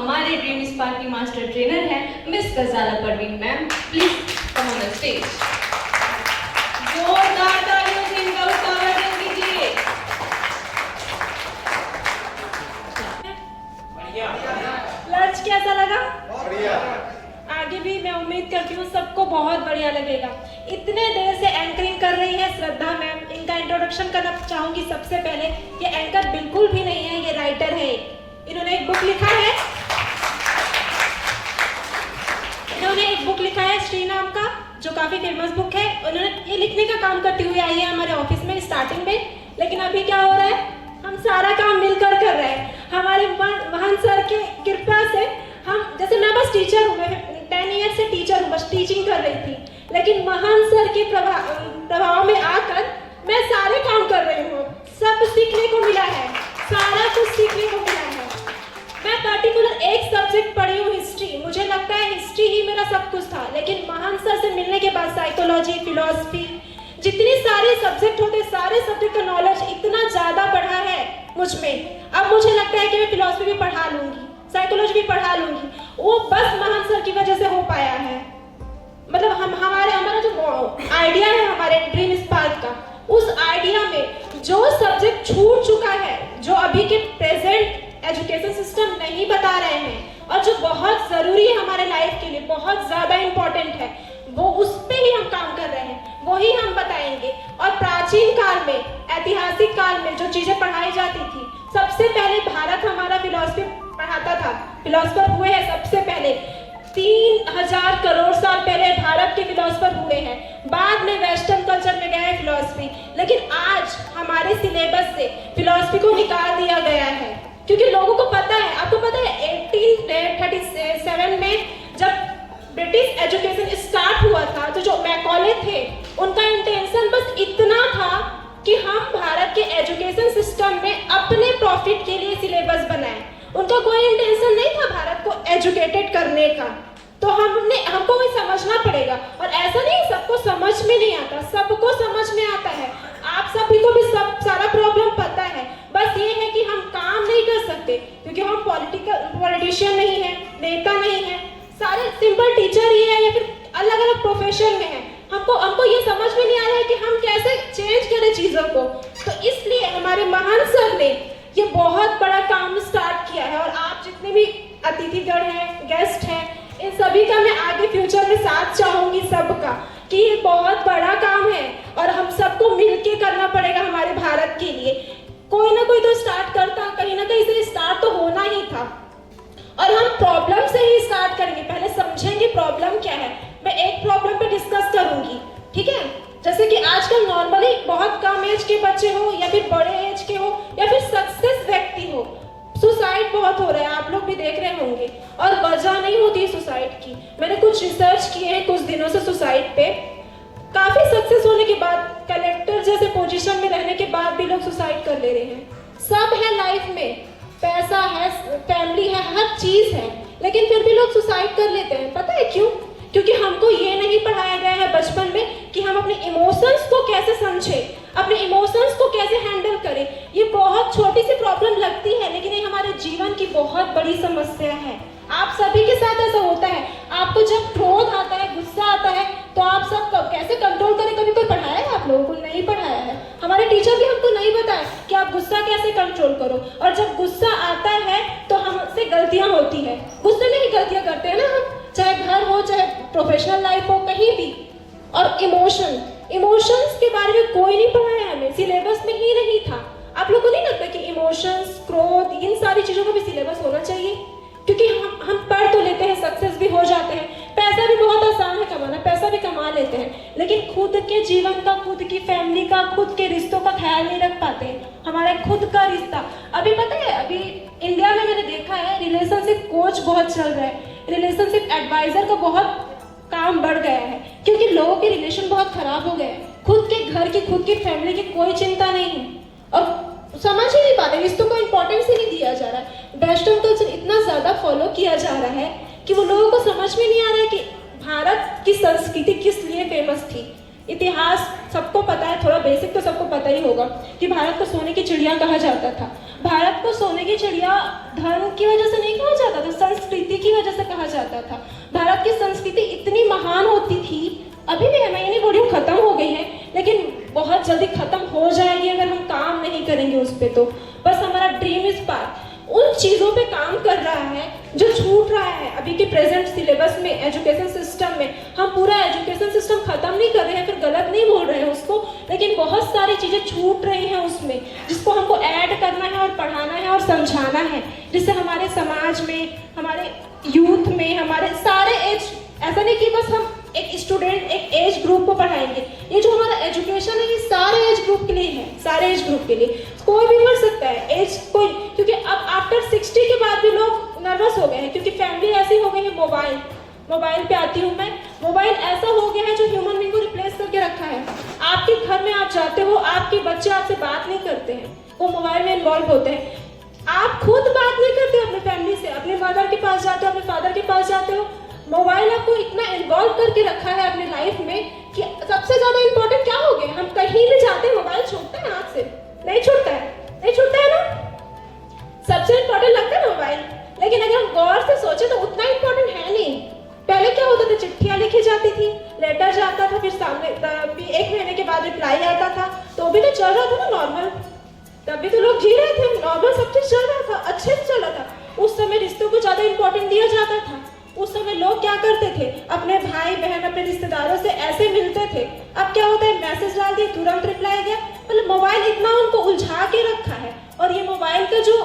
हमारे Dream Spark की master trainer हैं Miss Gazala Parveen ma'am. Please come on the stage. जोरदार तालियों से इनका स्वागत कीजिए। लंच कैसा लगा? बढ़िया। आगे भी मैं उम्मीद करती हूँ सबको बहुत बढ़िया लगेगा। इतने देर से एंकरिंग कर रही है श्रद्धा मैम, इनका इंट्रोडक्शन करना चाहूंगी। सबसे पहले ये एंकर बिल्कुल भी नहीं है, ये राइटर है। इन्होंने एक बुक लिखा है, श्री नाम का, जो काफी फेमस बुक है। उन्होंने ये लिखने का काम करती हुई आई है हमारे ऑफिस में स्टार्टिंग में, लेकिन अभी क्या हो रहा है, हम सारा काम मिलकर कर रहे हैं। हमारे महान सर की कृपा से हम, जैसे मैं बस टीचर हूँ, मैं 10 ईयर से टीचर हूँ, बस टीचिंग कर रही थी, लेकिन महान सर के प्रभाव में आकर मैं सारे काम कर रही हूँ। सब सीखने को मिला है, सारा कुछ सीखने को मिला है। मैं पर्टिकुलर एक सब्जेक्ट पढ़ी हूँ, हिस्ट्री। मुझे लगता है हिस्ट्री ही मेरा सब कुछ था, लेकिन महान सर से मिलने के बाद साइकोलॉजी, फिलॉसफी, जितने सारे सब्जेक्ट होते, सारे सब्जेक्ट का नॉलेज इतना ज़्यादा बढ़ा है मुझ में। अब मुझे लगता है कि मैं फिलॉसफी भी पढ़ा लूँगी, साइकोलॉजी भी पढ़ा लूँगी। वो बस महान सर की वजह से हो पाया है। मतलब हमारा जो आइडिया है हमारे ड्रीम स्पार्क का, उस आइडिया में जो सब्जेक्ट छूट चुका है, जो अभी के प्रेजेंट एजुकेशन सिस्टम नहीं बता रहे हैं और जो बहुत ज़रूरी है हमारे लाइफ के लिए, बहुत ज़्यादा इम्पोर्टेंट है, वो उस पे ही हम काम कर रहे हैं, वही हम बताएंगे। और प्राचीन काल में, ऐतिहासिक काल में जो चीज़ें पढ़ाई जाती थी, सबसे पहले भारत हमारा फिलॉसफी पढ़ाता था, फिलॉसफर हुए हैं सबसे पहले। 3000 करोड़ साल पहले भारत के फिलॉसफर हुए हैं, बाद में वेस्टर्न कल्चर में गया है फिलॉसफी। लेकिन आज हमारे सिलेबस से फिलॉसफी को निकाल दिया गया है, क्योंकि लोगों को पता है। आपको पता है 1837 में जब ब्रिटिश एजुकेशन स्टार्ट हुआ था, तो जो मैकॉले थे, उनका इंटेंशन बस इतना था कि हम भारत के एजुकेशन सिस्टम में अपने प्रॉफिट के लिए सिलेबस बनाएं। उनका कोई इंटेंशन नहीं था भारत को एजुकेटेड करने का। तो हमको भी समझना पड़ेगा। और ऐसा नहीं सबको समझ में नहीं आता, सबको समझ में आता है। आप सभी को भी सब सारा प्रॉब्लम पता है, बस ये है कि हम काम नहीं कर सकते, क्योंकि हम पॉलिटिशियन नहीं है, नेता नहीं है, सारे सिंपल टीचर ही है या फिर अलग अलग प्रोफेशन में है। हमको ये समझ में नहीं आ रहा है कि हम कैसे चेंज करें चीज़ों को। तो इसलिए हमारे महान सर ने ये बहुत बड़ा काम स्टार्ट किया है। और आप जितने भी अतिथिगण हैं, गेस्ट हैं, इन सभी का मैं आगे फ्यूचर में साथ चाहूँगी सबका, कि ये बहुत बड़ा काम है और हम सबको मिलके करना पड़ेगा हमारे भारत के लिए। कोई ना कोई तो स्टार्ट करता, कहीं ना कहीं से स्टार्ट तो होना ही था। और हम प्रॉब्लम से ही स्टार्ट करेंगे, पहले समझेंगे प्रॉब्लम क्या है। मैं एक प्रॉब्लम पे डिस्कस करूंगी, ठीक है? जैसे कि आजकल नॉर्मली बहुत कम एज के बच्चे हो या फिर बड़े एज के हो या फिर सक्सेस व्यक्ति हो, सुसाइड बहुत हो रहा है, आप लोग भी देख रहे होंगे। और वजह नहीं होती सुसाइड की। मैंने कुछ रिसर्च किए हैं कुछ दिनों से सुसाइड पे। काफी सक्सेस होने के बाद, कलेक्टर जैसे पोजीशन में रहने के बाद भी लोग सुसाइड कर ले रहे हैं। सब है लाइफ में, पैसा है, फैमिली है, हर चीज है, लेकिन फिर भी लोग सुसाइड कर लेते हैं। पता है क्यों? क्योंकि हमको ये नहीं पढ़ाया गया है बचपन में कि हम अपने इमोशंस को कैसे समझें, अपने इमोशंस को कैसे हैंडल करें। ये बहुत छोटी सी प्रॉब्लम लगती है, लेकिन ये हमारे जीवन की बहुत बड़ी समस्या है। आप सभी के साथ ऐसा होता है। आपको जब क्रोध आता है, गुस्सा आता है, तो आप सब कैसे कंट्रोल करें? कभी कोई पढ़ाया है आप लोगों को? नहीं पढ़ाया है। हमारे टीचर भी हमको नहीं बताया कि आप गुस्सा कैसे कंट्रोल करो। और जब गुस्सा आता है तो हमसे गलतियां होती है, गुस्से में ही गलतियां करते हैं ना हम, चाहे घर हो, चाहे प्रोफेशनल लाइफ हो, कहीं भी। और इमोशंस के बारे में कोई नहीं पढ़ाया हमें, सिलेबस में ही नहीं था। आप लोगों को नहीं लगता कि इमोशंस, क्रोध, इन सारी चीजों का भी सिलेबस होना चाहिए? क्योंकि हम पढ़ तो लेते हैं, सक्सेस भी हो जाते हैं, पैसा भी बहुत आसान है कमाना, पैसा भी कमा लेते हैं, लेकिन खुद के जीवन का, खुद की फैमिली का, खुद के रिश्तों का ख्याल नहीं रख पाते हैं। हमारे खुद का रिश्ता, अभी पता है, अभी इंडिया में मैंने देखा है रिलेशनशिप कोच बहुत चल रहा है, रिलेशनशिप एडवाइजर का बहुत काम बढ़ गया है, क्योंकि लोगों के रिलेशन बहुत खराब हो गए हैं। खुद के घर की, खुद की फैमिली की कोई चिंता नहीं है और समझ ही नहीं पाते, रिश्तों को इंपॉर्टेंस ही नहीं दिया जा रहा है। वेस्टर्न कल्चर इतना ज्यादा फॉलो किया जा रहा है कि वो लोगों को समझ में नहीं आ रहा है कि भारत की संस्कृति किस लिए फेमस थी। इतिहास सबको पता है, थोड़ा बेसिक तो सबको पता ही होगा कि भारत को सोने की चिड़िया कहा जाता था। भारत को सोने की चिड़िया धर्म की वजह से नहीं कहा जाता था, था। भारत की संस्कृति इतनी महान होती थी, अभी भी है, मैं ये नहीं बोल रही हूँ खत्म हो गई है, लेकिन बहुत जल्दी खत्म हो जाएगी अगर हम काम नहीं करेंगे उस पर। तो बस हमारा ड्रीम इज पार्क उन चीज़ों पे काम कर रहा है जो छूट रहा है अभी के प्रेजेंट सिलेबस में, एजुकेशन सिस्टम में। हम पूरा एजुकेशन सिस्टम खत्म नहीं कर रहे हैं, फिर गलत नहीं बोल रहे हैं उसको, लेकिन बहुत सारी चीज़ें छूट रही हैं उसमें, जिसको हमको ऐड करना है और पढ़ाना है और समझाना है, जिससे हमारे समाज में, हमारे यूथ में, हमारे सारे एज, ऐसा नहीं कि बस हम एक स्टूडेंट, एक एज ग्रुप को पढ़ाएंगे। ये जो हमारा एजुकेशन है ये सारे एज ग्रुप के लिए है, सारे एज ग्रुप के लिए। कोई भी पढ़ सकता है, एज कोई, क्योंकि अब आफ्टर 60 के बाद भी लोग नर्वस हो गए हैं, क्योंकि फैमिली ऐसी हो गई है। मोबाइल पे आती हूँ मैं, मोबाइल ऐसा हो गया है जो ह्यूमन बीइंग को रिप्लेस करके रखा है। आपके घर में आप जाते हो, आपके बच्चे आपसे बात नहीं करते हैं, वो मोबाइल में इन्वॉल्व होते हैं। आप खुद बात नहीं करते अपने फैमिली से, अपने मदर के पास जाते हो, अपने फादर के पास जाते हो। मोबाइल आपको इतना इन्वॉल्व करके रखा है अपनी लाइफ में कि सबसे ज्यादा इंपॉर्टेंट क्या हो गया, हम कहीं भी जाते हैं मोबाइल छूटता है हाथ से? नहीं छूटता है, नहीं छूटता है ना। सबसे इंपॉर्टेंट लगता है मोबाइल, लेकिन अगर हम गौर से सोचे तो उतना इंपॉर्टेंट है नहीं। पहले क्या होता था, चिट्ठियां लिखी जाती थी, लेटर जाता था, फिर सामने 1 महीने के बाद रिप्लाई आता था, तो भी तो चल रहा था ना नॉर्मल, तब भी तो लोग जी रहे थे, नॉर्मल सब चीज चल रहा था, अच्छे से चल रहा था। उस समय रिश्तों को ज्यादा इंपॉर्टेंट दिया जाता था। उस समय लोग क्या करते थे, अपने भाई बहन, अपने रिश्तेदारों से ऐसे मिलते थे। अब क्या होता है, मैसेज डाल दिया, तुरंत रिप्लाई गया। मतलब मोबाइल इतना उनको उलझा के रखा है। और ये मोबाइल का जो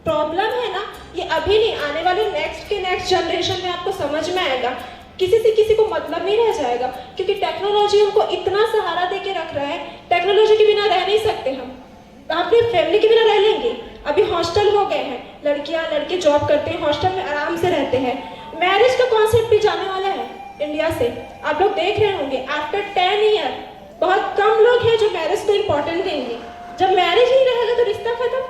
प्रॉब्लम है ना, ये अभी नहीं, आने वाले नेक्स्ट जनरेशन में आपको समझ में आएगा। किसी से किसी को मतलब नहीं रह जाएगा, क्योंकि टेक्नोलॉजी उनको इतना सहारा दे के रख रहा है। टेक्नोलॉजी के बिना रह नहीं सकते हम, अपनी फैमिली के बिना रह लेंगे। अभी हॉस्टल हो गए हैं, लड़कियां लड़के जॉब करते हैं, हॉस्टल में आराम से रहते हैं। मैरिज का कॉन्सेप्ट भी जाने वाला है इंडिया से, आप लोग देख रहे होंगे। आफ्टर 10 ईयर बहुत कम लोग हैं जो मैरिज को इम्पोर्टेंट देंगे। जब मैरिज ही रहेगा तो रिश्ता खत्म,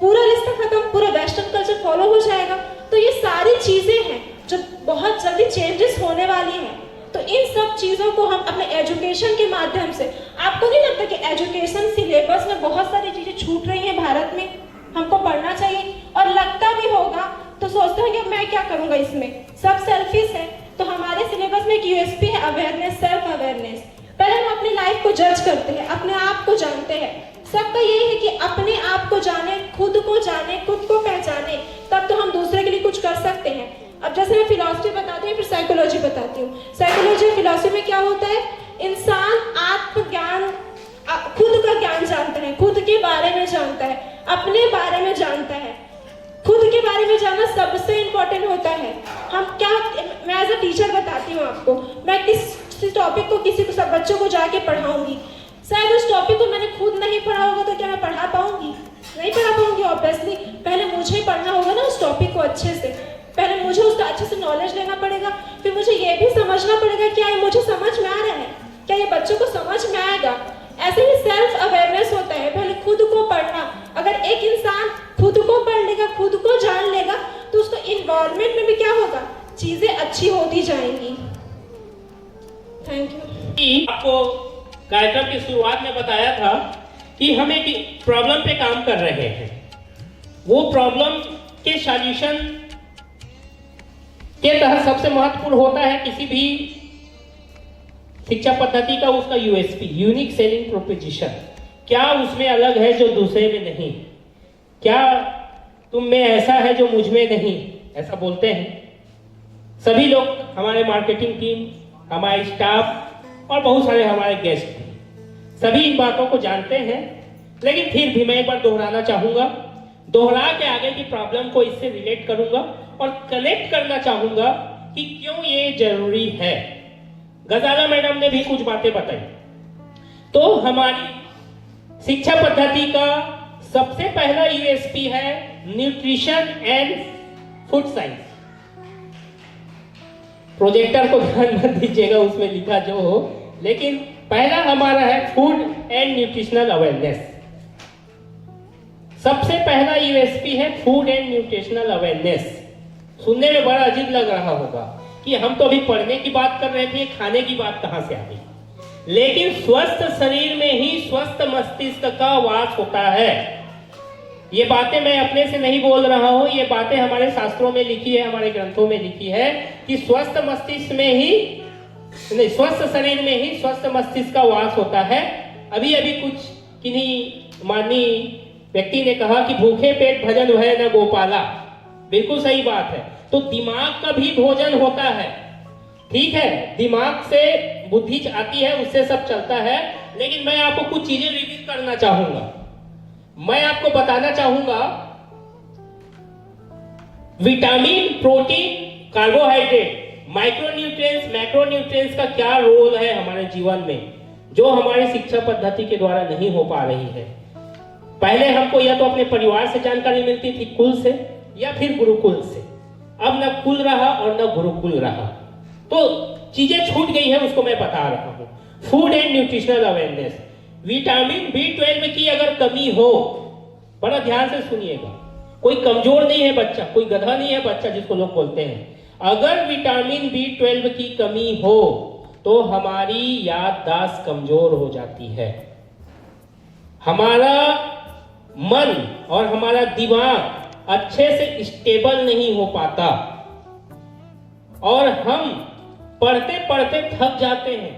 पूरा रिश्ता खत्म, पूरा वेस्टर्न कल्चर फॉलो हो जाएगा। तो ये सारी चीजें हैं जो बहुत जल्दी चेंजेस होने वाली हैं। तो इन सब चीजों को हम अपने एजुकेशन के माध्यम से, आपको नहीं लगता कि एजुकेशन सिलेबस में बहुत सारी चीजें छूट रही हैं भारत में, हमको पढ़ना चाहिए? और लगता भी होगा तो सोचते हैं कि मैं क्या करूंगा इसमें, सब सेल्फिश है। तो हमारे सिलेबस में एक यूएसपी है, अवेयरनेस, सेल्फ अवेयरनेस। पहले हम अपनी लाइफ को जज करते हैं, अपने आप को जानते हैं। सबका यही है कि अपने आप को जाने, खुद को जाने, खुद को पहचाने, तब तो हम दूसरे के लिए कुछ कर सकते हैं। अब जैसे मैं फिलॉसफी बताती हूँ, फिर साइकोलॉजी बताती हूँ। साइकोलॉजी और फिलॉसफी में क्या होता है, इंसान आत्मज्ञान, खुद का ज्ञान जानता है, खुद के बारे में जानता है, अपने बारे में जानता है। खुद के बारे में जानना सबसे इम्पोर्टेंट होता है। हम क्या, मैं एज अ टीचर बताती हूँ आपको, मैं किस टॉपिक को किसी को, सब बच्चों को जाके पढ़ाऊंगी, शायद उस टॉपिक को मैंने खुद नहीं पढ़ा होगा तो क्या मैं पढ़ा पाऊंगी? नहीं पढ़ा पाऊंगी ऑब्वियसली। पहले मुझे पढ़ना होगा ना उस टॉपिक को अच्छे से, पहले मुझे उसका अच्छे से नॉलेज लेना पड़ेगा, फिर मुझे ये भी समझना पड़ेगा क्या ये मुझे समझ में आ रहा है, क्या ये बच्चों को समझ में आएगा। ऐसे ही सेल्फ अवेयरनेस होता है, पहले खुद को पढ़ना। अगर एक इंसान खुद को पढ़ लेगा, खुद को जान लेगा, तो उसको इन्वायरमेंट में भी क्या होगा, चीजें अच्छी होती जाएंगी। Thank you. आपको कार्यक्रम की शुरुआत में बताया था कि हम एक प्रॉब्लम पे काम कर रहे हैं। वो प्रॉब्लम के सॉल्यूशन के तहत सबसे महत्वपूर्ण होता है किसी भी शिक्षा पद्धति का उसका यूएसपी, यूनिक सेलिंग प्रोपोजिशन। क्या उसमें अलग है जो दूसरे में नहीं, क्या तुम में ऐसा है जो मुझ में नहीं, ऐसा बोलते हैं सभी लोग। हमारे मार्केटिंग टीम, हमारे स्टाफ और बहुत सारे हमारे गेस्ट सभी इन बातों को जानते हैं। लेकिन फिर भी मैं एक बार दोहराना चाहूंगा, दोहरा के आगे की प्रॉब्लम को इससे रिलेट करूंगा और कलेक्ट करना चाहूंगा कि क्यों ये जरूरी है। गजाला मैडम ने भी कुछ बातें बताई। तो हमारी शिक्षा पद्धति का सबसे पहला यूएसपी है nutrition and food science. Projector को ध्यान मत दीजिएगा, उसमें लिखा जो हो, लेकिन पहला हमारा है फूड एंड न्यूट्रिशनल अवेयरनेस। सबसे पहला यूएसपी है फूड एंड न्यूट्रिशनल अवेयरनेस। सुनने में बड़ा अजीब लग रहा होगा कि हम तो अभी पढ़ने की बात कर रहे थे, खाने की बात कहां से आ गई। लेकिन स्वस्थ शरीर में ही स्वस्थ मस्तिष्क का वास होता है। ये बातें मैं अपने से नहीं बोल रहा हूं, ये बातें हमारे शास्त्रों में लिखी है, हमारे ग्रंथों में लिखी है कि स्वस्थ मस्तिष्क में ही नहीं, स्वस्थ शरीर में ही स्वस्थ मस्तिष्क का वास होता है। अभी अभी कुछ किन्हीं माननीय व्यक्ति ने कहा कि भूखे पेट भजन भय न गोपाला। बिल्कुल सही बात है। तो दिमाग का भी भोजन होता है, ठीक है, दिमाग से बुद्धि आती है, उससे सब चलता है। लेकिन मैं आपको कुछ चीजें रिवील करना चाहूंगा। मैं आपको बताना चाहूंगा vitamin, protein, carbohydrate, micronutrients, macronutrients का क्या रोल है हमारे जीवन में, जो हमारी शिक्षा पद्धति के द्वारा नहीं हो पा रही है। पहले हमको या तो अपने परिवार से जानकारी मिलती थी, कुल से, या फिर गुरुकुल से। अब न कुल रहा और न गुरुकुल रहा, तो चीजें छूट गई है, उसको मैं बता रहा हूं। Food and nutritional awareness. Vitamin B12 की अगर कमी हो, बड़ा ध्यान से सुनिएगा, कोई कमजोर नहीं है बच्चा, कोई गधा नहीं है बच्चा जिसको लोग बोलते हैं। अगर विटामिन B12 की कमी हो तो हमारी याददाश्त कमजोर हो जाती है, हमारा मन और हमारा दिमाग अच्छे से स्टेबल नहीं हो पाता, और हम पढ़ते पढ़ते थक जाते हैं।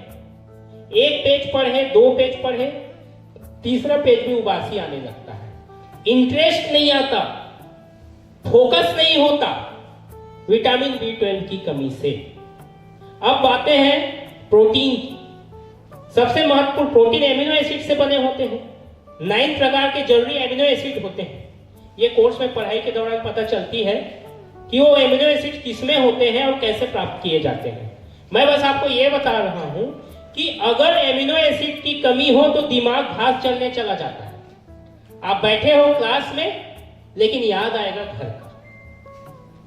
एक पेज पढ़े, 2 पेज पढ़े, तीसरा पेज भी उबासी आने लगता है, इंटरेस्ट नहीं आता, फोकस नहीं होता, विटामिन B12 की कमी से। अब बातें हैं प्रोटीन की। सबसे महत्वपूर्ण प्रोटीन एमिनो एसिड से बने होते हैं। 9 प्रकार के जरूरी एमिनो एसिड होते हैं। ये कोर्स में पढ़ाई के दौरान पता चलती है कि वो एमिनो एसिड किसमें होते हैं और कैसे प्राप्त किए जाते हैं। मैं बस आपको ये बता रहा हूं कि अगर एमिनो एसिड की कमी हो तो दिमाग घास चलने चला जाता है। आप बैठे हो क्लास में, लेकिन याद आएगा घर का।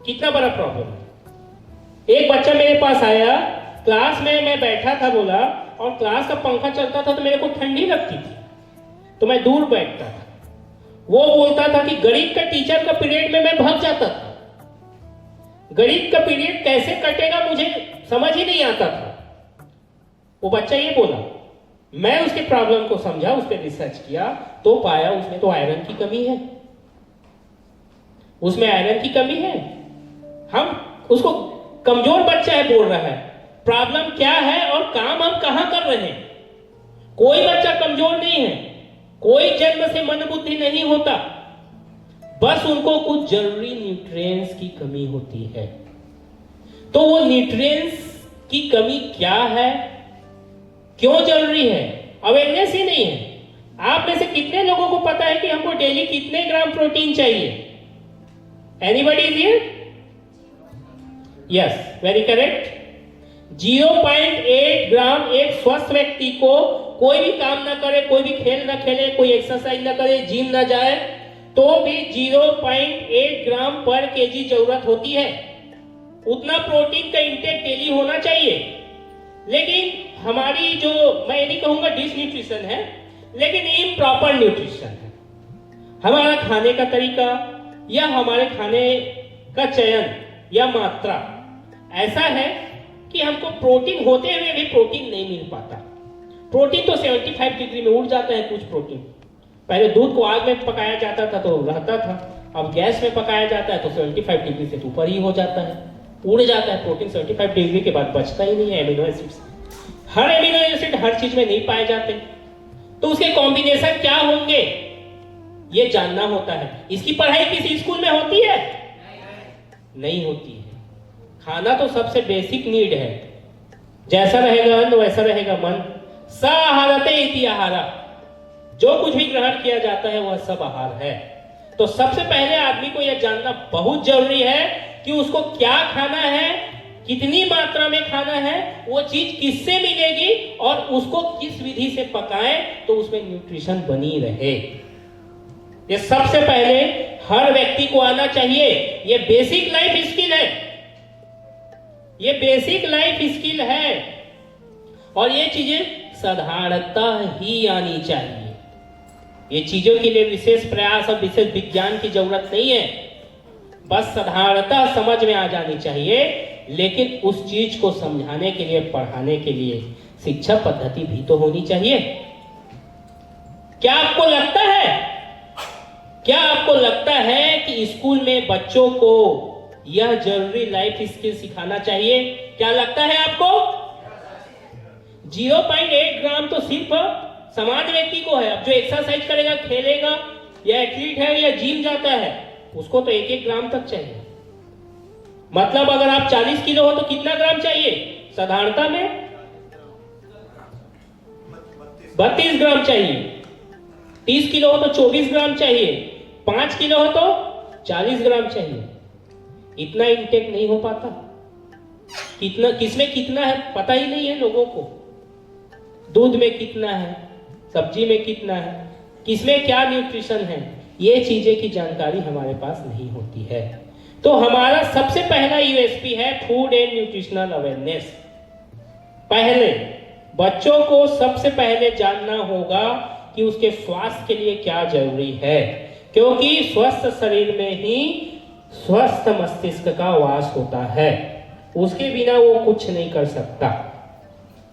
कितना बड़ा प्रॉब्लम है। एक बच्चा मेरे पास आया, क्लास में मैं बैठा था, बोला, और क्लास का पंखा चलता था तो मेरे को ठंडी लगती थी, तो मैं दूर बैठता था। वो बोलता था कि गणित का टीचर का पीरियड में मैं भाग जाता था, गणित का पीरियड कैसे कटेगा मुझे समझ ही नहीं आता था। वो बच्चा ये बोला। मैं उसके प्रॉब्लम को समझा, उस पर रिसर्च किया, तो पाया उसमें तो आयरन की कमी है, उसमें आयरन की कमी है। हम उसको कमजोर बच्चा है बोल रहा है, प्रॉब्लम क्या है और काम हम कहां कर रहे हैं। कोई बच्चा कमजोर नहीं है, कोई जन्म से मन बुद्धि नहीं होता, बस उनको कुछ जरूरी न्यूट्रिएंट्स की कमी होती है। तो वो न्यूट्रिएंट्स की कमी क्या है, क्यों जरूरी है, अवेयरनेस ही नहीं है। आप में से कितने लोगों को पता है कि हमको डेली कितने ग्राम प्रोटीन चाहिए? Anybody is here? Yes, very correct. 0.8 ग्राम। एक स्वस्थ व्यक्ति को कोई भी काम ना करे, कोई भी खेल ना खेले, कोई एक्सरसाइज ना करे, जिम ना जाए, तो भी 0.8 ग्राम पर केजी जरूरत होती है। उतना प्रोटीन का इंटेक डेली होना चाहिए। लेकिन हमारी जो, मैं नहीं कहूंगा डिसन्यूट्रिशन है, लेकिन इम्प्रॉपर न्यूट्रिशन है। हमारा खाने का तरीका या हमारे खाने का चयन या मात्रा ऐसा है कि हमको प्रोटीन होते हुए भी प्रोटीन नहीं मिल पाता। प्रोटीन तो 75 डिग्री में उड़ जाता है। कुछ प्रोटीन पहले दूध को आग में पकाया जाता था तो रहता था, अब गैस में पकाया जाता है तो 75 डिग्री से ऊपर ही हो जाता है, उड़ जाता है। प्रोटीन 75 डिग्री के बाद बचता ही नहीं है एमिनो एसिड्स। हर एमिनो एसिड हर चीज में नहीं पाए जाते, तो उसके कॉम्बिनेशन क्या होंगे ये जानना होता है। इसकी पढ़ाई किसी स्कूल में होती है? नहीं होती है। खाना तो सबसे बेसिक नीड है। जैसा रहेगा अन्न वैसा रहेगा मन। स आहारते इति आहारा, जो कुछ भी ग्रहण किया जाता है वह सब आहार है। तो सबसे पहले आदमी को यह जानना बहुत जरूरी है कि उसको क्या खाना है, कितनी मात्रा में खाना है, वो चीज किससे मिलेगी और उसको किस विधि से पकाएं तो उसमें न्यूट्रिशन बनी रहे। ये सबसे पहले हर व्यक्ति को आना चाहिए। ये बेसिक लाइफ स्किल है, ये बेसिक लाइफ स्किल है, और ये चीजें साधारणतः ही आनी चाहिए। ये चीजों के लिए विशेष प्रयास और विशेष विज्ञान की जरूरत नहीं है, बस साधारणतः समझ में आ जानी चाहिए। लेकिन उस चीज को समझाने के लिए, पढ़ाने के लिए शिक्षा पद्धति भी तो होनी चाहिए। क्या आपको लगता है क्या आपको लगता है कि स्कूल में बच्चों को यह जरूरी लाइफ स्किल सिखाना चाहिए? क्या लगता है आपको? 0.8 ग्राम तो सिर्फ समाज व्यक्ति को है। अब जो एक्सरसाइज करेगा, खेलेगा, या एथलीट है या जिम जाता है, उसको तो 1-1 ग्राम तक चाहिए। मतलब अगर आप 40 किलो हो तो कितना ग्राम चाहिए? साधारणता में 32 ग्राम चाहिए। 30 किलो हो तो 24 ग्राम चाहिए। 5 किलो हो तो 40 ग्राम चाहिए। इतना इंटेक नहीं हो पाता। कितना, किसमें कितना है पता ही नहीं है लोगों को। दूध में कितना है, सब्जी में कितना है, किसमें क्या न्यूट्रिशन है, ये चीजें की जानकारी हमारे पास नहीं होती है। तो हमारा सबसे पहला यूएसपी है फूड एंड न्यूट्रिशनल अवेयरनेस। पहले बच्चों को सबसे पहले जानना होगा कि उसके स्वास्थ्य के लिए क्या जरूरी है, क्योंकि स्वस्थ शरीर में ही स्वस्थ मस्तिष्क का वास होता है। उसके बिना वो कुछ नहीं कर सकता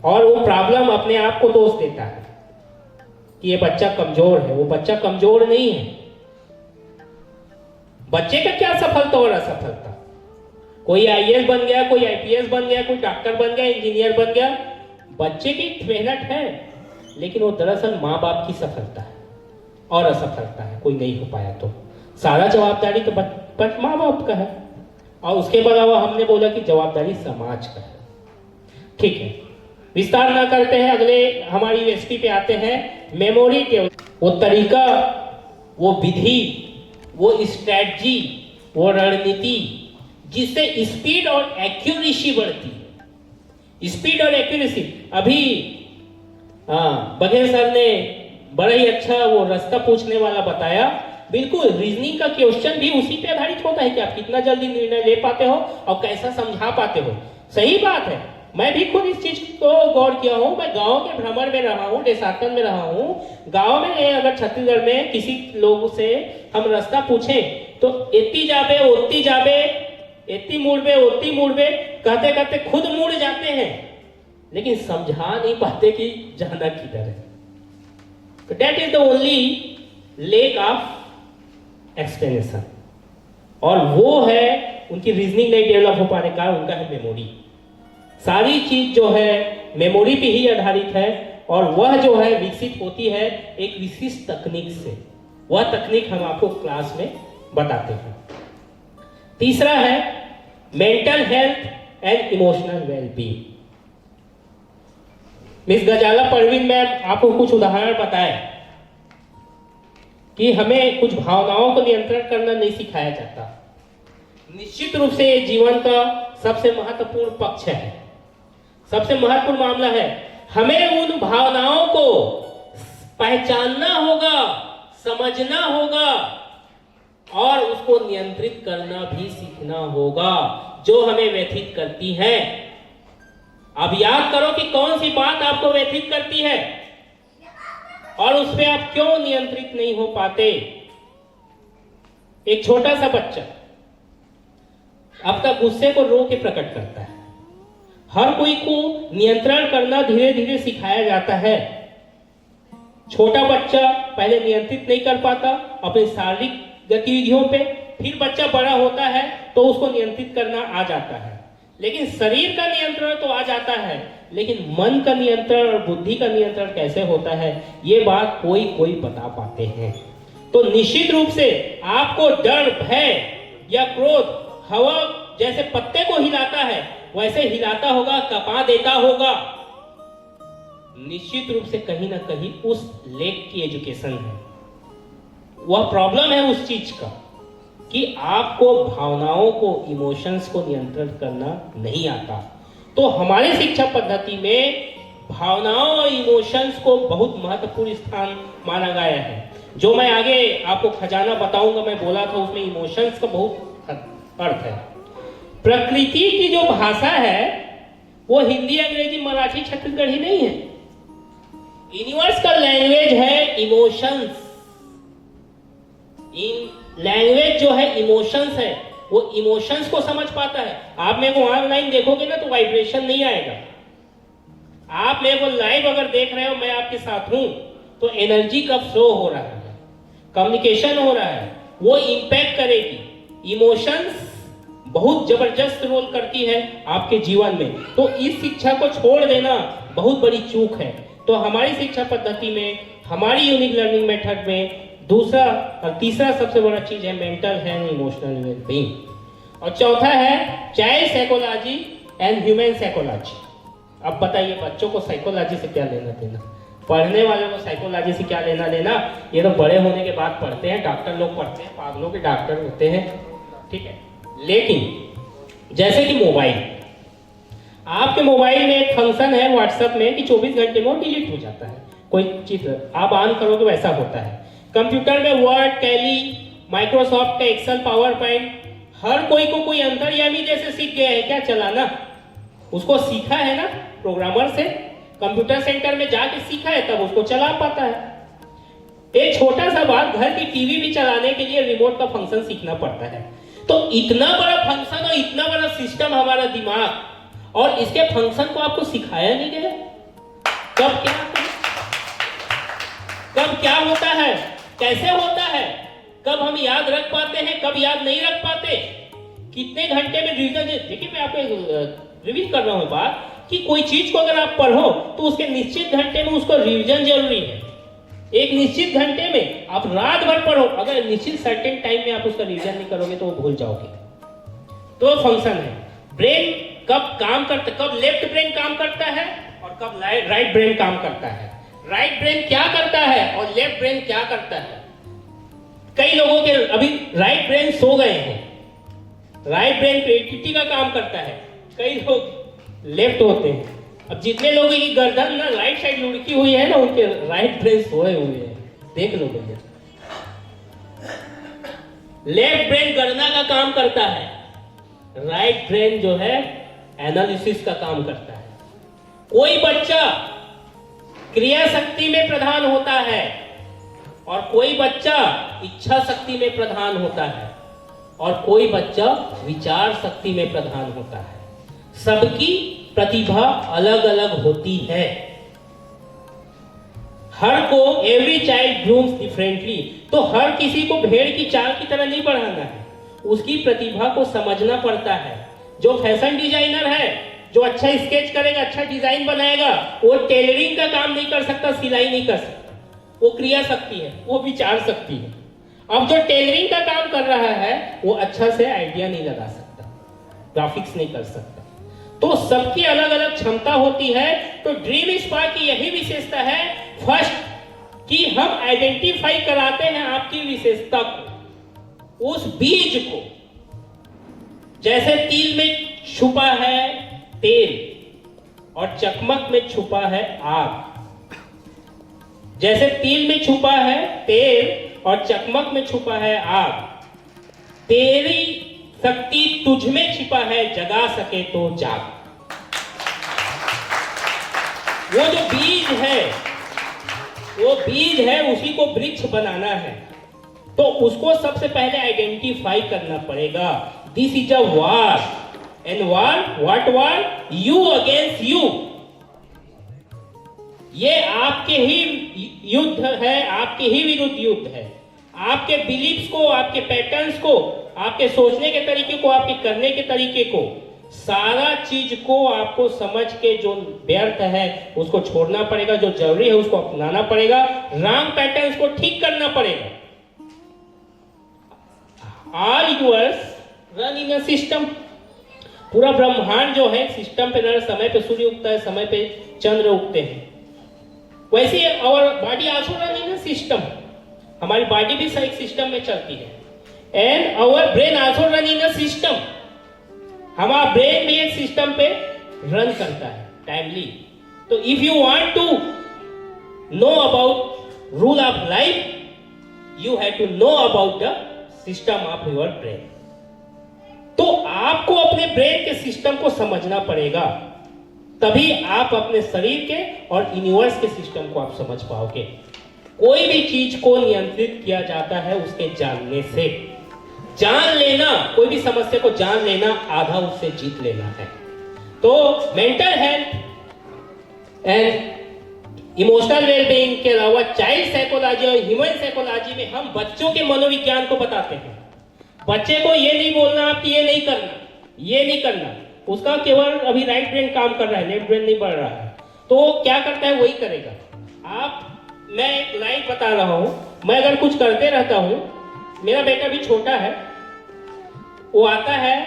और वो प्रॉब्लम अपने आप को दोष देता है कि ये बच्चा कमजोर है। वो बच्चा कमजोर नहीं है। बच्चे का क्या सफलता और असफलता? कोई आईएएस बन गया, कोई आईपीएस बन गया, कोई डॉक्टर बन गया, इंजीनियर बन गया, बच्चे की मेहनत है, लेकिन वो दरअसल माँ बाप की सफलता है और असफलता है। कोई नहीं हो पाया तो सारा जवाबदारी तो माँ बाप का है, और उसके अलावा हमने बोला कि जवाबदारी समाज का है। ठीक है, विस्तार ना करते हैं, अगले हमारी रेसिपी पे आते हैं। मेमोरी टेबल, वो तरीका, वो विधि, वो स्ट्रेटजी, वो रणनीति जिससे स्पीड और एक्यूरेसी बढ़ती है। स्पीड और एक्यूरेसी, अभी बघेल सर ने बड़ा ही अच्छा वो रास्ता पूछने वाला बताया। बिल्कुल, रीजनिंग का क्वेश्चन भी उसी पे आधारित होता है कि आप कितना जल्दी निर्णय ले पाते हो और कैसा समझा पाते हो। सही बात है, मैं भी खुद इस चीज को गौर किया हूँ। मैं गांव के भ्रमण में रहा हूँ, देशाटन में रहा हूँ। गांव में अगर छत्तीसगढ़ में किसी लोग से हम रास्ता पूछें तो एत्ती जाबे ओत्ती जाबे, एत्ती मुड़बे ओत्ती मुड़बे कहते कहते खुद मुड़ जाते हैं, लेकिन समझा नहीं पाते कि जाना किधर है। तो that is the only lake of explanation, और वो है उनकी रीजनिंग नहीं डेवलप हो पाने का उनका है मेमोरी। सारी चीज जो है मेमोरी पे ही आधारित है, और वह जो है विकसित होती है एक विशिष्ट तकनीक से। वह तकनीक हम आपको क्लास में बताते हैं। तीसरा है mental health and emotional wellbeing. Miss Gazala Parveen ma'am आपको कुछ उदाहरण बताए कि हमें कुछ भावनाओं को नियंत्रण करना नहीं सिखाया जाता। निश्चित रूप से ये जीवन का सबसे महत्वपूर्ण पक्ष है, सबसे महत्वपूर्ण मामला है। हमें उन भावनाओं को पहचानना होगा, समझना होगा और उसको नियंत्रित करना भी सीखना होगा जो हमें व्यथित करती है। अब याद करो कि कौन सी बात आपको व्यथित करती है और उस पर आप क्यों नियंत्रित नहीं हो पाते। एक छोटा सा बच्चा अपना गुस्से को रो के प्रकट करता है। हर कोई को नियंत्रण करना धीरे धीरे सिखाया जाता है। छोटा बच्चा पहले नियंत्रित नहीं कर पाता अपने शारीरिक गतिविधियों पे, फिर बच्चा बड़ा होता है तो उसको नियंत्रित करना आ जाता है। लेकिन शरीर का नियंत्रण तो आ जाता है, लेकिन मन का नियंत्रण और बुद्धि का नियंत्रण कैसे होता है ये बात कोई कोई बता पाते हैं। तो निश्चित रूप से आपको डर, भय या क्रोध हवा जैसे पत्ते को हिलाता है वैसे हिलाता होगा, कपा देता होगा। निश्चित रूप से कहीं ना कहीं उस लेक की एजुकेशन है, वह प्रॉब्लम है उस चीज का कि आपको भावनाओं को, इमोशंस को नियंत्रण करना नहीं आता। तो हमारी शिक्षा पद्धति में भावनाओं और इमोशंस को बहुत महत्वपूर्ण स्थान माना गया है। जो मैं आगे आपको खजाना बताऊंगा, मैं बोला था उसमें इमोशंस का बहुत अर्थ है। प्रकृति की जो भाषा है वो हिंदी, अंग्रेजी, मराठी, छत्तीसगढ़ी नहीं है। यूनिवर्सल लैंग्वेज है इमोशंस। इन लैंग्वेज जो है इमोशंस है, वो इमोशंस को समझ पाता है। आप मेरे को ऑनलाइन देखोगे ना तो वाइब्रेशन नहीं आएगा। आप मेरे को लाइव अगर देख रहे हो, मैं आपके साथ हूं तो एनर्जी का फ्लो हो रहा है। कम्युनिकेशन हो रहा है, वो इम्पैक्ट करेगी। इमोशंस बहुत जबरदस्त रोल करती है आपके जीवन में। तो इस शिक्षा को छोड़ देना बहुत बड़ी चूक है। तो हमारी शिक्षा पद्धति में, हमारी यूनिक लर्निंग मेथड में दूसरा और तीसरा सबसे बड़ा चीज है मेंटल हेल्थ, इमोशनल वेलबींग। और चौथा है child psychology and human psychology. अब बताइए बच्चों को साइकोलॉजी से क्या लेना देना, पढ़ने वालों को साइकोलॉजी से क्या लेना देना? ये तो बड़े होने के बाद पढ़ते हैं, डॉक्टर लोग पढ़ते हैं, पागलों के डॉक्टर होते हैं, ठीक है। लेकिन जैसे कि मोबाइल, आपके मोबाइल में एक फंक्शन है व्हाट्सएप में कि 24 घंटे में वो डिलीट हो जाता है। कोई चित्र आप ऑन करोगे वैसा होता है। कंप्यूटर में वर्ड, टैली, माइक्रोसॉफ्ट का एक्सेल, पावर पॉइंट, हर कोई को कोई अंतर्यामी जैसे सीख गया है क्या चलाना? उसको सीखा है ना प्रोग्रामर से, कंप्यूटर सेंटर में जाके सीखा है, तब उसको चला पाता है। एक छोटा सा बात, घर की टीवी भी चलाने के लिए रिमोट का फंक्शन सीखना पड़ता है। तो इतना बड़ा फंक्शन और इतना बड़ा सिस्टम हमारा दिमाग, और इसके फंक्शन को आपको सिखाया नहीं गया। कब क्या होता है, कैसे होता है, कब हम याद रख पाते हैं, कब याद नहीं रख पाते, कितने घंटे में रिवीजन। देखिए मैं आपको रिवीज कर रहा हूं बात कि कोई चीज को अगर आप पढ़ो तो उसके निश्चित घंटे में उसको रिवीजन जरूरी है। एक निश्चित घंटे में आप रात भर पढ़ो, अगर निश्चित सर्टेन टाइम में आप उसका रिवीजन नहीं करोगे तो वो भूल जाओगे। तो फंक्शन है ब्रेन कब काम करता, कब लेफ्ट ब्रेन काम करता है और कब राइट ब्रेन काम करता है। राइट ब्रेन क्या करता है और लेफ्ट ब्रेन क्या करता है। कई लोगों के अभी राइट ब्रेन सो गए हैं, राइट ब्रेन क्रिएटिविटी का काम करता है, कई लोग लेफ्ट होते हैं। अब जितने लोगों की गर्दन ना राइट साइड लुढ़की हुई है ना, उनके राइट ब्रेन सोए हुए हैं, देख लो भैया। लेफ्ट ब्रेन गणना का काम करता है, राइट ब्रेन जो है एनालिसिस का काम करता है। कोई बच्चा क्रिया शक्ति में प्रधान होता है और कोई बच्चा इच्छा शक्ति में प्रधान होता है और कोई बच्चा विचार शक्ति में प्रधान होता है। सबकी प्रतिभा अलग अलग होती है। हर को एवरी चाइल्ड ग्रूम्स डिफरेंटली। तो हर किसी को भेड़ की चाल की तरह नहीं बढ़ाना है, उसकी प्रतिभा को समझना पड़ता है। जो फैशन डिजाइनर है, जो अच्छा स्केच करेगा, अच्छा डिजाइन बनाएगा, वो टेलरिंग का काम नहीं कर सकता, सिलाई नहीं कर सकता, वो क्रिया शक्ति है, वो विचार शक्ति है। अब जो टेलरिंग का काम कर रहा है वो अच्छा से आइडिया नहीं लगा सकता, ग्राफिक्स नहीं कर सकता। तो सबकी अलग अलग क्षमता होती है। तो ड्रीम स्पार्क की यही विशेषता है, फर्स्ट कि हम आइडेंटिफाई कराते हैं आपकी विशेषता को, उस बीज को। जैसे तिल में छुपा है तेल और चकमक में छुपा है आग, जैसे तिल में छुपा है तेल और चकमक में छुपा है आग, तेरी शक्ति तुझ में छिपा है, जगा सके तो जाग। वो जो बीज है, वो बीज है, उसी को वृक्ष बनाना है। तो उसको सबसे पहले आइडेंटिफाई करना पड़ेगा। This is a war, and war, what war? You against you. ये आपके ही युद्ध है, आपके ही विरुद्ध युद्ध है। आपके बिलीफ्स को, आपके पैटर्न्स को, आपके सोचने के तरीके को, आपके करने के तरीके को, सारा चीज को आपको समझ के जो व्यर्थ है उसको छोड़ना पड़ेगा, जो जरूरी है उसको अपनाना पड़ेगा, रॉन्ग पैटर्न्स को ठीक करना पड़ेगा। All universe run in a system. पूरा ब्रह्मांड जो है सिस्टम पे रन, समय पे सूर्य उगता है, समय पे चंद्र उगते हैं। वैसे our body also run in a system. हमारी बॉडी भी एक सिस्टम में चलती है। And our brain also run in a system. हमारा ब्रेन भी एक सिस्टम पे रन करता है टाइमली। तो if you want to know about rule of life, you have to know about the system of your brain. तो आपको अपने ब्रेन के सिस्टम को समझना पड़ेगा, तभी आप अपने शरीर के और यूनिवर्स के सिस्टम को आप समझ पाओगे। कोई भी चीज को नियंत्रित किया जाता है उसके जानने से। जान लेना, कोई भी समस्या को जान लेना, आधा उससे जीत लेना है। तो mental health and emotional wellbeing के अलावा चाइल्ड साइकोलॉजी और ह्यूमन साइकोलॉजी में हम बच्चों के मनोविज्ञान को बताते हैं। बच्चे को ये नहीं बोलना आप कि ये नहीं करना, ये नहीं करना, उसका केवल अभी राइट ब्रेन काम कर रहा है, लेफ्ट ब्रेन नहीं बढ़ रहा है, तो क्या करता है वही करेगा। मैं एक लाइन बता रहा हूं, मैं अगर कुछ करते रहता हूं, मेरा बेटा भी छोटा है, वो आता है,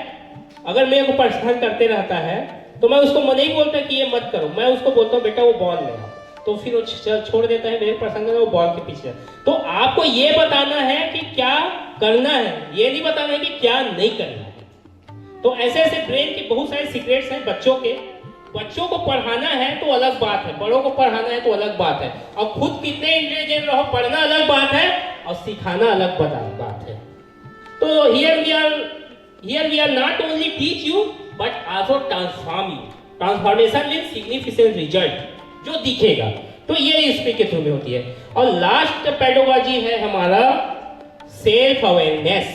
अगर मेरे को परेशान करते रहता है तो मैं उसको मन नहीं बोलता कि ये मत करो, मैं उसको बोलता हूँ बेटा वो बॉल ले आओ, तो फिर वो छोड़ देता है, मेरे परेशान करता है, वो बॉल के पीछे। तो आपको ये बताना है कि क्या करना है, ये नहीं बताना है कि क्या नहीं करना है। तो ऐसे ऐसे ब्रेन के बहुत सारे सीक्रेट्स हैं बच्चों के। बच्चों को पढ़ाना है तो अलग बात है, बड़ों को पढ़ाना है तो अलग बात है, और खुद कितने इंटेलिजेंट रहो पढ़ना अलग बात है और सिखाना अलग बात है। तो here we are not only teach you but also transform you. Transformation means significant result जो दिखेगा, तो ये इसके के थ्रू में होती है। और लास्ट पेडागॉजी है हमारा सेल्फ अवेयरनेस।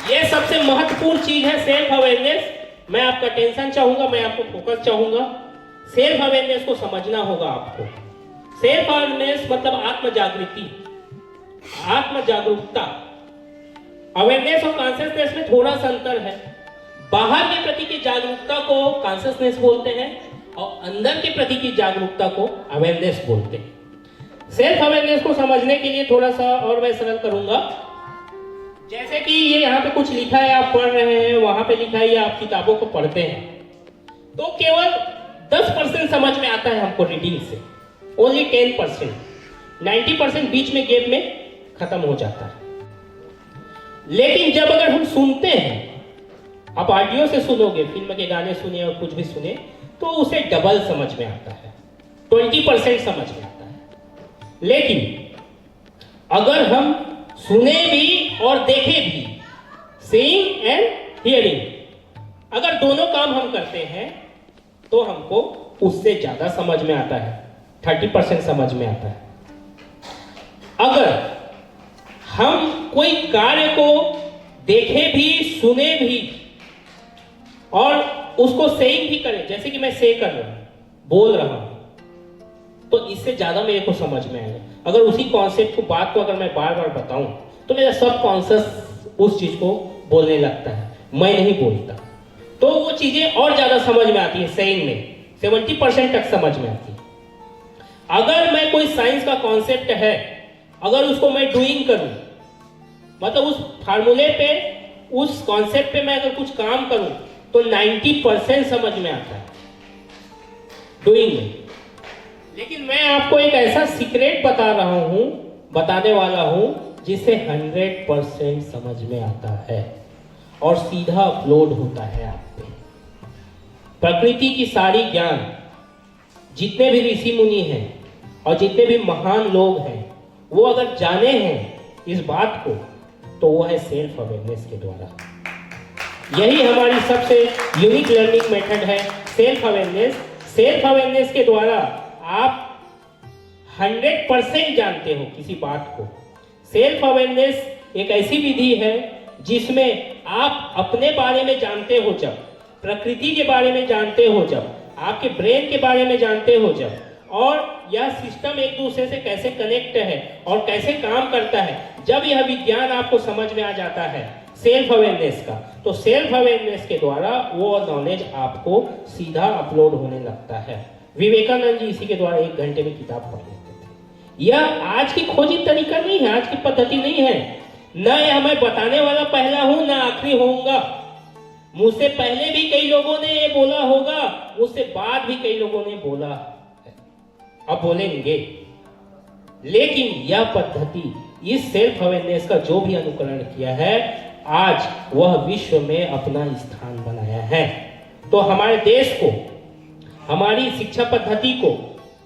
ये सबसे महत्वपूर्ण चीज है सेल्फ अवेयरनेस। मैं आपका टेंशन चाहूंगा, मैं आपको फोकस चाहूंगा। सेल्फ अवेयरनेस को समझना होगा आपको। सेल्फ अवेयरनेस मतलब आत्म जागृति, आत्म जागरूकता। अवेयरनेस और कॉन्शियसनेस में थोड़ा सा अंतर है। बाहर के प्रति की जागरूकता को कॉन्शियसनेस बोलते हैं और अंदर के प्रति की जागरूकता को अवेयरनेस बोलते हैं। सेल्फ अवेयरनेस को समझने के लिए थोड़ा सा और मैं सरल करूंगा। जैसे कि ये यहाँ पे कुछ लिखा है, आप पढ़ रहे हैं, वहां पे लिखा है, या आप किताबों को पढ़ते हैं, तो केवल 10% समझ में आता है हमको रीडिंग से, ओनली 10%। 90% बीच में गैप में खत्म हो जाता है। लेकिन जब अगर हम सुनते हैं, आप ऑडियो से सुनोगे, फिल्म के गाने सुने और कुछ भी सुने, तो उसे डबल समझ में आता है, 20% समझ में आता है। लेकिन अगर हम सुने भी और देखे भी, सीइंग एंड हियरिंग, अगर दोनों काम हम करते हैं तो हमको उससे ज्यादा समझ में आता है, 30% समझ में आता है। अगर हम कोई कार्य को देखे भी, सुने भी और उसको सेइंग भी करें, जैसे कि मैं से कर रहा हूं, बोल रहा हूं, तो इससे ज्यादा मेरे को समझ में आएगा। अगर उसी कॉन्सेप्ट को, बात को अगर मैं बार बार बताऊं तो मेरा सब कॉन्शियस उस चीज को बोलने लगता है, मैं नहीं बोलता, तो वो चीजें और ज्यादा समझ में आती है। सेइंग में 70% तक समझ में आती है। अगर मैं कोई साइंस का कॉन्सेप्ट है, अगर उसको मैं डूइंग करूं, मतलब उस फार्मूले पे, उस कॉन्सेप्ट पे मैं अगर कुछ काम करूं, तो 90% समझ में आता है डूइंग में। लेकिन मैं आपको एक ऐसा सीक्रेट बताने वाला हूं जिसे 100% समझ में आता है और सीधा अपलोड होता है आप पे। प्रकृति की सारी ज्ञान, जितने भी ऋषि मुनि हैं और जितने भी महान लोग हैं, वो अगर जाने हैं इस बात को, तो वो है सेल्फ अवेयरनेस के द्वारा। यही हमारी सबसे यूनिक लर्निंग मेथड है, सेल्फ अवेयरनेस। सेल्फ अवेयरनेस के द्वारा आप 100% जानते हो किसी बात को। सेल्फ अवेयरनेस एक ऐसी विधि है जिसमें आप अपने बारे में जानते हो, जब प्रकृति के बारे में जानते हो, जब आपके ब्रेन के बारे में जानते हो, जब, और यह सिस्टम एक दूसरे से कैसे कनेक्ट है और कैसे काम करता है, जब यह विज्ञान आपको समझ में आ जाता है सेल्फ अवेयरनेस का, तो सेल्फ अवेयरनेस के द्वारा वो नॉलेज आपको सीधा अपलोड होने लगता है। विवेकानंद जी इसी के द्वारा 1 घंटे में किताब पढ़ लेते थे। यह आज की खोजी तरीका नहीं है, आज की पद्धति नहीं है। न यह मैं बताने वाला पहला हूं, न आखिरी होऊंगा। मुझसे पहले भी कई लोगों ने ये बोला होगा, मुझसे बाद भी कई लोगों ने बोला है, अब बोलेंगे। लेकिन यह पद्धति, इस सेल्फ अवेयरनेस का जो भी अनुकरण किया है, आज वह विश्व में अपना स्थान बनाया है। तो हमारे देश को, हमारी शिक्षा पद्धति को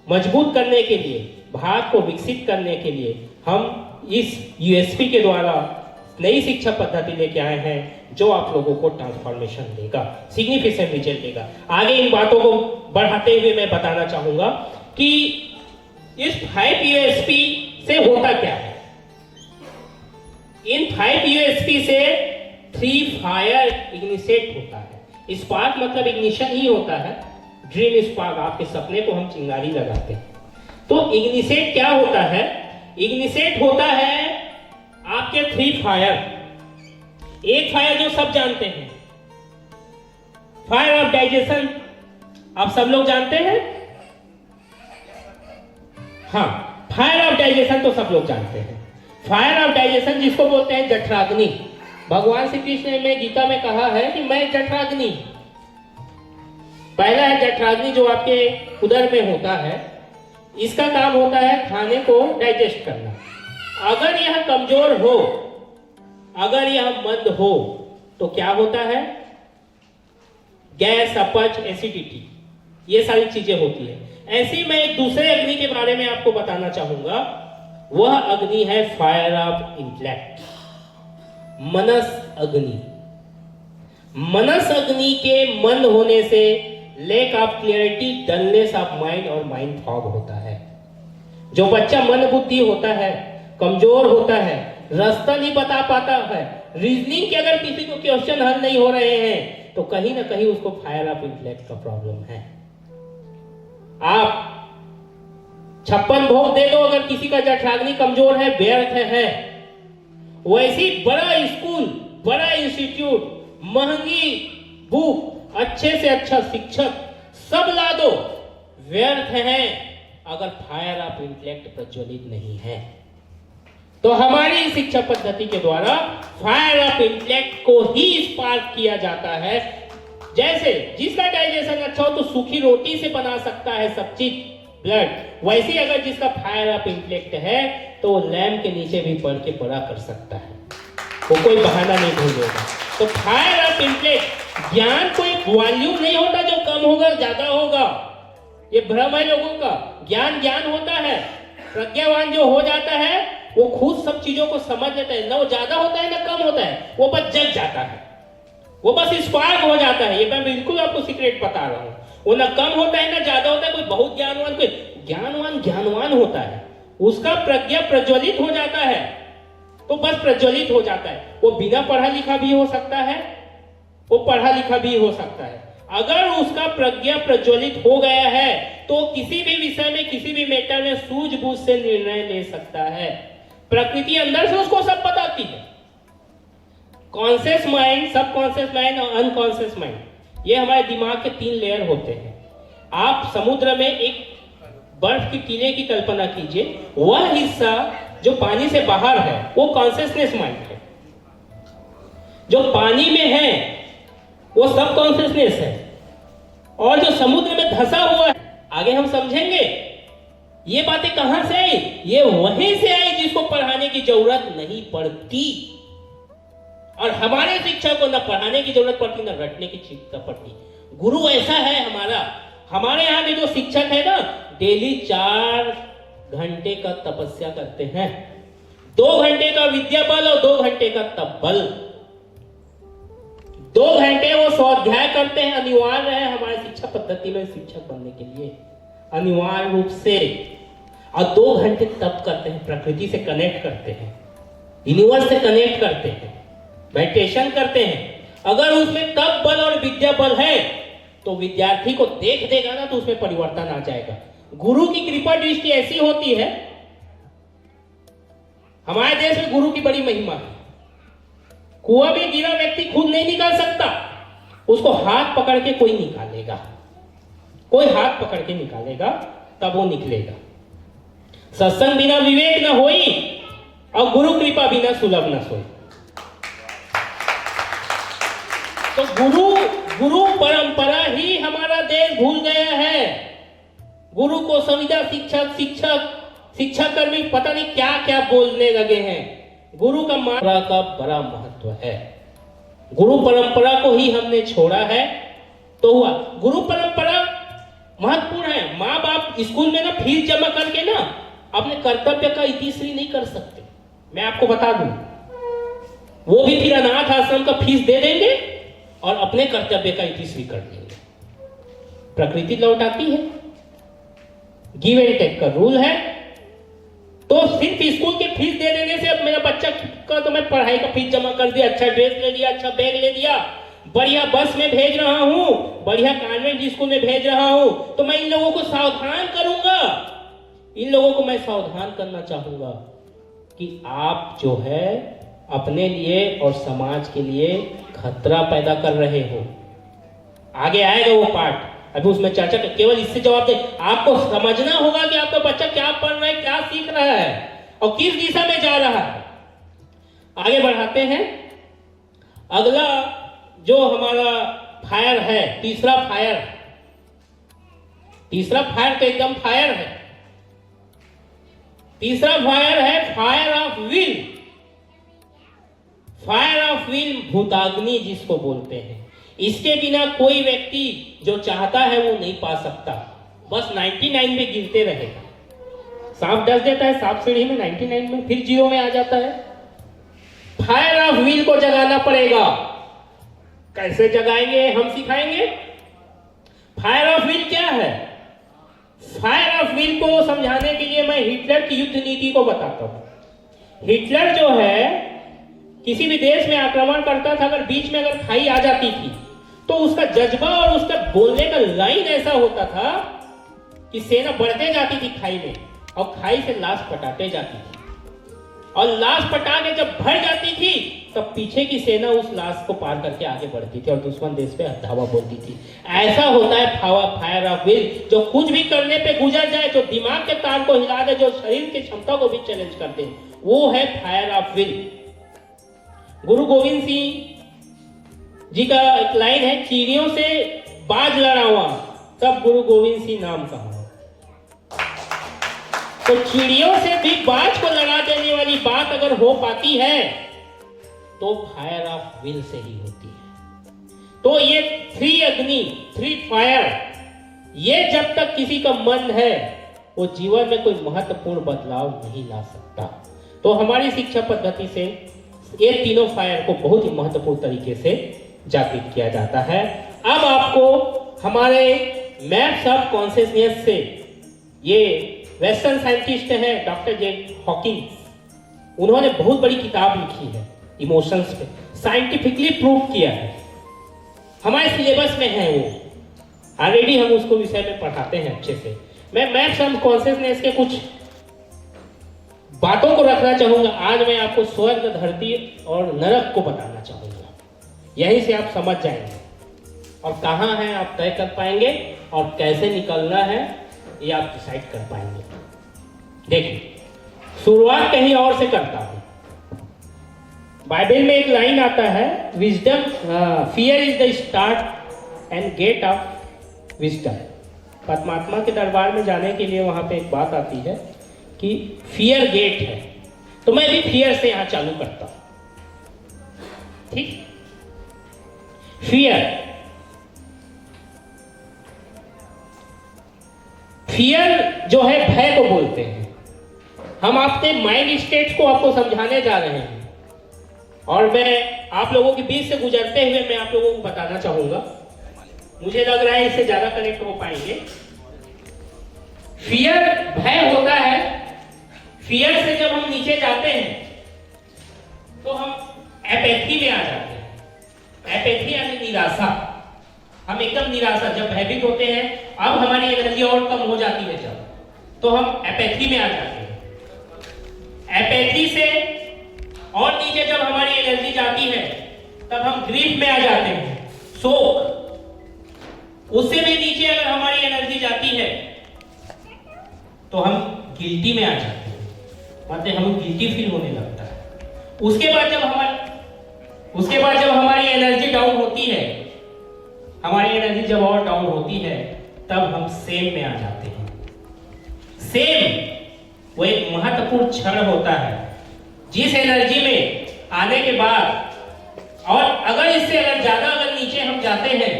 मजबूत करने के लिए, भारत को विकसित करने के लिए हम इस यूएसपी के द्वारा नई शिक्षा पद्धति लेके आए हैं, जो आप लोगों को ट्रांसफॉर्मेशन देगा, सिग्निफिकेंट रिजल्ट देगा। आगे इन बातों को बढ़ाते हुए मैं बताना चाहूंगा कि इस 5 यूएसपी से होता क्या है। इन 5 यूएसपी से 3 फायर इग्निशेट होता है। स्पार्क मतलब इग्निशन ही होता है, ड्रीम स्पार्क, आपके सपने को हम चिंगारी लगाते हैं। तो इग्निसेट क्या होता है? इग्निसेट होता है आपके 3 फायर। एक फायर जो सब जानते हैं, फायर ऑफ डाइजेशन, आप सब लोग जानते हैं। हाँ, फायर ऑफ डाइजेशन तो सब लोग जानते हैं। फायर ऑफ डाइजेशन जिसको बोलते हैं जठराग्नि। भगवान श्री कृष्ण ने गीता में कहा है कि मैं जठराग्नि। पहला है जठराग्नि जो आपके उदर में होता है, इसका काम होता है खाने को डाइजेस्ट करना। अगर यह कमजोर हो, अगर यह मंद हो तो क्या होता है? गैस, अपच, एसिडिटी, ये सारी चीजें होती है। ऐसी मैं एक दूसरे अग्नि के बारे में आपको बताना चाहूंगा। वह अग्नि है फायर ऑफ इंटेलेक्ट, मनस अग्नि। मनस अग्नि के मंद होने से lack of clarity, dullness of mind और माइंड फॉग होता है। जो बच्चा मंद बुद्धि होता है, कमजोर होता है, रास्ता नहीं बता पाता है, रीजनिंग के अगर किसी को क्वेश्चन हल नहीं हो रहे हैं तो कहीं ना कहीं उसको फायर ऑफ इंटेलेक्ट का प्रॉब्लम है। आप 56 भोग दे दो, अगर किसी का जठराग्नि कमजोर है, व्यर्थ है। वैसी बड़ा स्कूल, बड़ा इंस्टीट्यूट, महंगी बुक, अच्छे से अच्छा शिक्षक सब ला दो, व्यर्थ है अगर फायर ऑफ इंटेलेक्ट प्रज्वलित नहीं है। तो हमारी शिक्षा पद्धति के द्वारा फायर ऑफ इंटेलेक्ट को ही स्पार्क किया जाता है। जैसे जिसका डाइजेशन अच्छा हो तो सूखी रोटी से बना सकता है सब चीज, ब्लड। वैसे अगर जिसका फायर ऑफ इंटेलेक्ट है तो वो लैम्प के नीचे भी पढ़ के बड़ा कर सकता है, वो कोई बहाना नहीं ढूंढेगा। तो फायर ऑफ इंटेलेक्ट, ज्ञान कोई वॉल्यूम नहीं होता जो कम होगा ज्यादा होगा, ये भ्रम है लोगों का। ज्ञान ज्ञान होता है। प्रज्ञावान जो हो जाता है वो खुद सब चीजों को समझ लेता है, ना वो ज्यादा होता है ना कम होता है, वो बस जग जाता है, वो बस स्पार्क हो जाता है। ये मैं बिल्कुल आपको सीक्रेट बता रहा हूं। वो ना कम होता है ना ज्यादा होता है। कोई बहुत ज्ञानवान, कोई ज्ञानवान होता है, उसका प्रज्ञा प्रज्वलित हो जाता है, तो बस प्रज्वलित हो जाता है। वो बिना पढ़ा लिखा भी हो सकता है, वो पढ़ा लिखा भी हो सकता है। अगर उसका प्रज्ञा प्रज्वलित हो गया है तो किसी भी विषय में, किसी भी मैटर में सूझबूझ से निर्णय ले सकता है। प्रकृति अंदर से उसको सब बताती है। कॉन्शियस माइंड, सब कॉन्शियस माइंड और अनकॉन्शियस माइंड, ये हमारे दिमाग के 3 लेयर होते हैं। आप समुद्र में एक बर्फ की टीले की कल्पना कीजिए, वह हिस्सा जो पानी से बाहर है वो कॉन्शियसनेस माइंड है। जो पानी में है वो सब कॉन्शियसनेस है, और जो समुद्र में धंसा हुआ है, आगे हम समझेंगे ये बातें कहां से आई। ये वहीं से आई जिसको पढ़ाने की जरूरत नहीं पड़ती। और हमारे शिक्षा को न पढ़ाने की जरूरत पड़ती, न रटने की जरूरत पड़ती। गुरु ऐसा है हमारा। हमारे यहाँ के जो शिक्षक है ना, डेली 4 घंटे का तपस्या करते हैं। 2 घंटे का विद्या बल और 2 घंटे का तप बल। 2 घंटे वो स्वाध्याय करते हैं, अनिवार्य है हमारे शिक्षा पद्धति में शिक्षक बनने के लिए, अनिवार्य रूप से। और 2 घंटे तप करते हैं, प्रकृति से कनेक्ट करते हैं, यूनिवर्स से कनेक्ट करते हैं, मेडिटेशन करते हैं। अगर उसमें तप बल और विद्या बल है तो विद्यार्थी को देख देगा ना तो उसमें परिवर्तन आ जाएगा। गुरु की कृपा दृष्टि ऐसी होती है, हमारे देश में गुरु की बड़ी महिमा है। कुआं में गिरा व्यक्ति खुद नहीं निकाल सकता, उसको हाथ पकड़ के कोई निकालेगा, कोई हाथ पकड़ के निकालेगा तब वो निकलेगा। सत्संग बिना विवेक न होई और गुरु कृपा बिना सुलभ न सोई। तो गुरु परंपरा ही हमारा देश भूल गया है। गुरु को संविदा शिक्षाकर्मी पता नहीं क्या क्या बोलने लगे हैं। गुरु का मारा का बड़ा महत्व है। गुरु परंपरा को ही हमने छोड़ा है तो हुआ। गुरु परंपरा महत्वपूर्ण है। माँ बाप स्कूल में ना फीस जमा करके ना अपने कर्तव्य का इतिश्री नहीं कर सकते। मैं आपको बता दूं, वो भी फिर अनाथ आश्रम का फीस दे देंगे और अपने कर्तव्य का इतिश्री कर देंगे। प्रकृति लौट आती है, गिव एंड टेक का रूल है। तो सिर्फ स्कूल की फीस दे देने से अब मेरा बच्चा का तो मैं पढ़ाई का फीस जमा कर दिया, अच्छा ड्रेस ले लिया, अच्छा बैग ले लिया, बढ़िया बस में भेज रहा हूं, बढ़िया कॉन्वेंट स्कूल में भेज रहा हूं, तो मैं इन लोगों को सावधान करूंगा, इन लोगों को मैं सावधान करना चाहूंगा कि आप जो है अपने लिए और समाज के लिए खतरा पैदा कर रहे हो। आगे आएगा वो पार्ट, अभी उसमें चर्चा कर, केवल इससे जवाब दे। आपको समझना होगा कि आपका बच्चा क्या पढ़ रहा है, क्या सीख रहा है और किस दिशा में जा रहा है। आगे बढ़ाते हैं। अगला जो हमारा फायर है, तीसरा फायर तो एकदम फायर है। तीसरा फायर है fire of will. Fire of will भूताग्नि जिसको बोलते हैं। इसके बिना कोई व्यक्ति जो चाहता है वो नहीं पा सकता, बस 99 में गिरते रहेगा। सांप डस देता है, सांप सीढ़ी में 99 में, फिर 0 में आ जाता है। फायर ऑफ विल को जगाना पड़ेगा। कैसे जगाएंगे, हम सिखाएंगे। फायर ऑफ विल क्या है? फायर ऑफ विल को समझाने के लिए मैं हिटलर की युद्ध नीति को बताता हूं। हिटलर जो है किसी भी देश में आक्रमण करता था, अगर बीच में अगर खाई आ जाती थी तो उसका जज्बा और उसका बोलने का लाइन ऐसा होता था कि सेना बढ़ते जाती थी खाई में और खाई से लाश पटाते जाती थी, और लाश पटा के जब भर जाती थी तब पीछे की सेना उस लाश को पार करके आगे बढ़ती थी और दुश्मन देश पे धावा बोलती थी। ऐसा होता है फायर ऑफ विल, जो कुछ भी करने पे गुजर जाए, जो दिमाग के तार को हिला दे, जो शरीर की क्षमता को भी चैलेंज कर दे, वो है फायर ऑफ विल। गुरु गोविंद सिंह जी का एक लाइन है, चिड़ियों से बाज लड़ावा तब गुरु गोविंद सिंह नाम कहा। तो चिड़ियों से भी बाज को लड़ा देने वाली बात अगर हो पाती है तो फायर ऑफ विल से ही होती है। तो ये 3 अग्नि, 3 फायर, ये जब तक किसी का मन है वो जीवन में कोई महत्वपूर्ण बदलाव नहीं ला सकता। तो हमारी शिक्षा पद्धति से ये तीनों फायर को बहुत ही महत्वपूर्ण तरीके से जागृत किया जाता है। अब आपको हमारे मैप्स ऑफ कॉन्शियसनेस से, ये वेस्टर्न साइंटिस्ट हैं डॉक्टर जे हॉकिंस, उन्होंने बहुत बड़ी किताब लिखी है इमोशंस पे, साइंटिफिकली प्रूव किया है, हमारे सिलेबस में है वो, ऑलरेडी हम उसको विषय में पढ़ाते हैं अच्छे से। मैं मैप्स ऑफ कॉन्शियसनेस के कुछ बातों को रखना चाहूंगा। आज मैं आपको स्वर्ग, धरती और नरक को बताना चाहूंगा, यहीं से आप समझ जाएंगे और कहां है आप तय कर पाएंगे और कैसे निकलना है ये आप डिसाइड कर पाएंगे। देखिए, शुरुआत कहीं और से करता हूं। बाइबल में एक लाइन आता है, wisdom, fear is the start and gate of wisdom. परमात्मा के दरबार में जाने के लिए वहां पे एक बात आती है कि फियर गेट है, तो मैं भी फियर से यहां चालू करता हूं। ठीक, फियर जो है भय को बोलते हैं। हम आपके माइंड स्टेट्स को आपको समझाने जा रहे हैं और मैं आप लोगों के बीच से गुजरते हुए मैं आप लोगों को बताना चाहूंगा, मुझे लग रहा है इससे ज्यादा कनेक्ट हो पाएंगे। फियर भय होता है। फियर से जब हम नीचे जाते हैं तो हम एपैथी में आ जाते हैं। एपैथी यानी निराशा। हम एकदम निराशा, जब भयभीत होते हैं, अब हमारी एनर्जी और कम हो जाती है जब, तो हम एपैथी में आ जाते हैं। एपैथी से और नीचे जब हमारी एनर्जी जाती है तब हम ग्रीफ में आ जाते हैं, शोक। उससे भी नीचे अगर हमारी एनर्जी जाती है तो हम गिल्टी में आ जाते हैं, मतलब हमें गिल्टी फील होने लगता है। उसके बाद जब हमारी एनर्जी डाउन होती है, हमारी एनर्जी जब और डाउन होती है तब हम सेम में आ जाते हैं। सेम वो एक महत्वपूर्ण क्षण होता है जिस एनर्जी में आने के बाद, और अगर इससे अगर ज्यादा अगर नीचे हम जाते हैं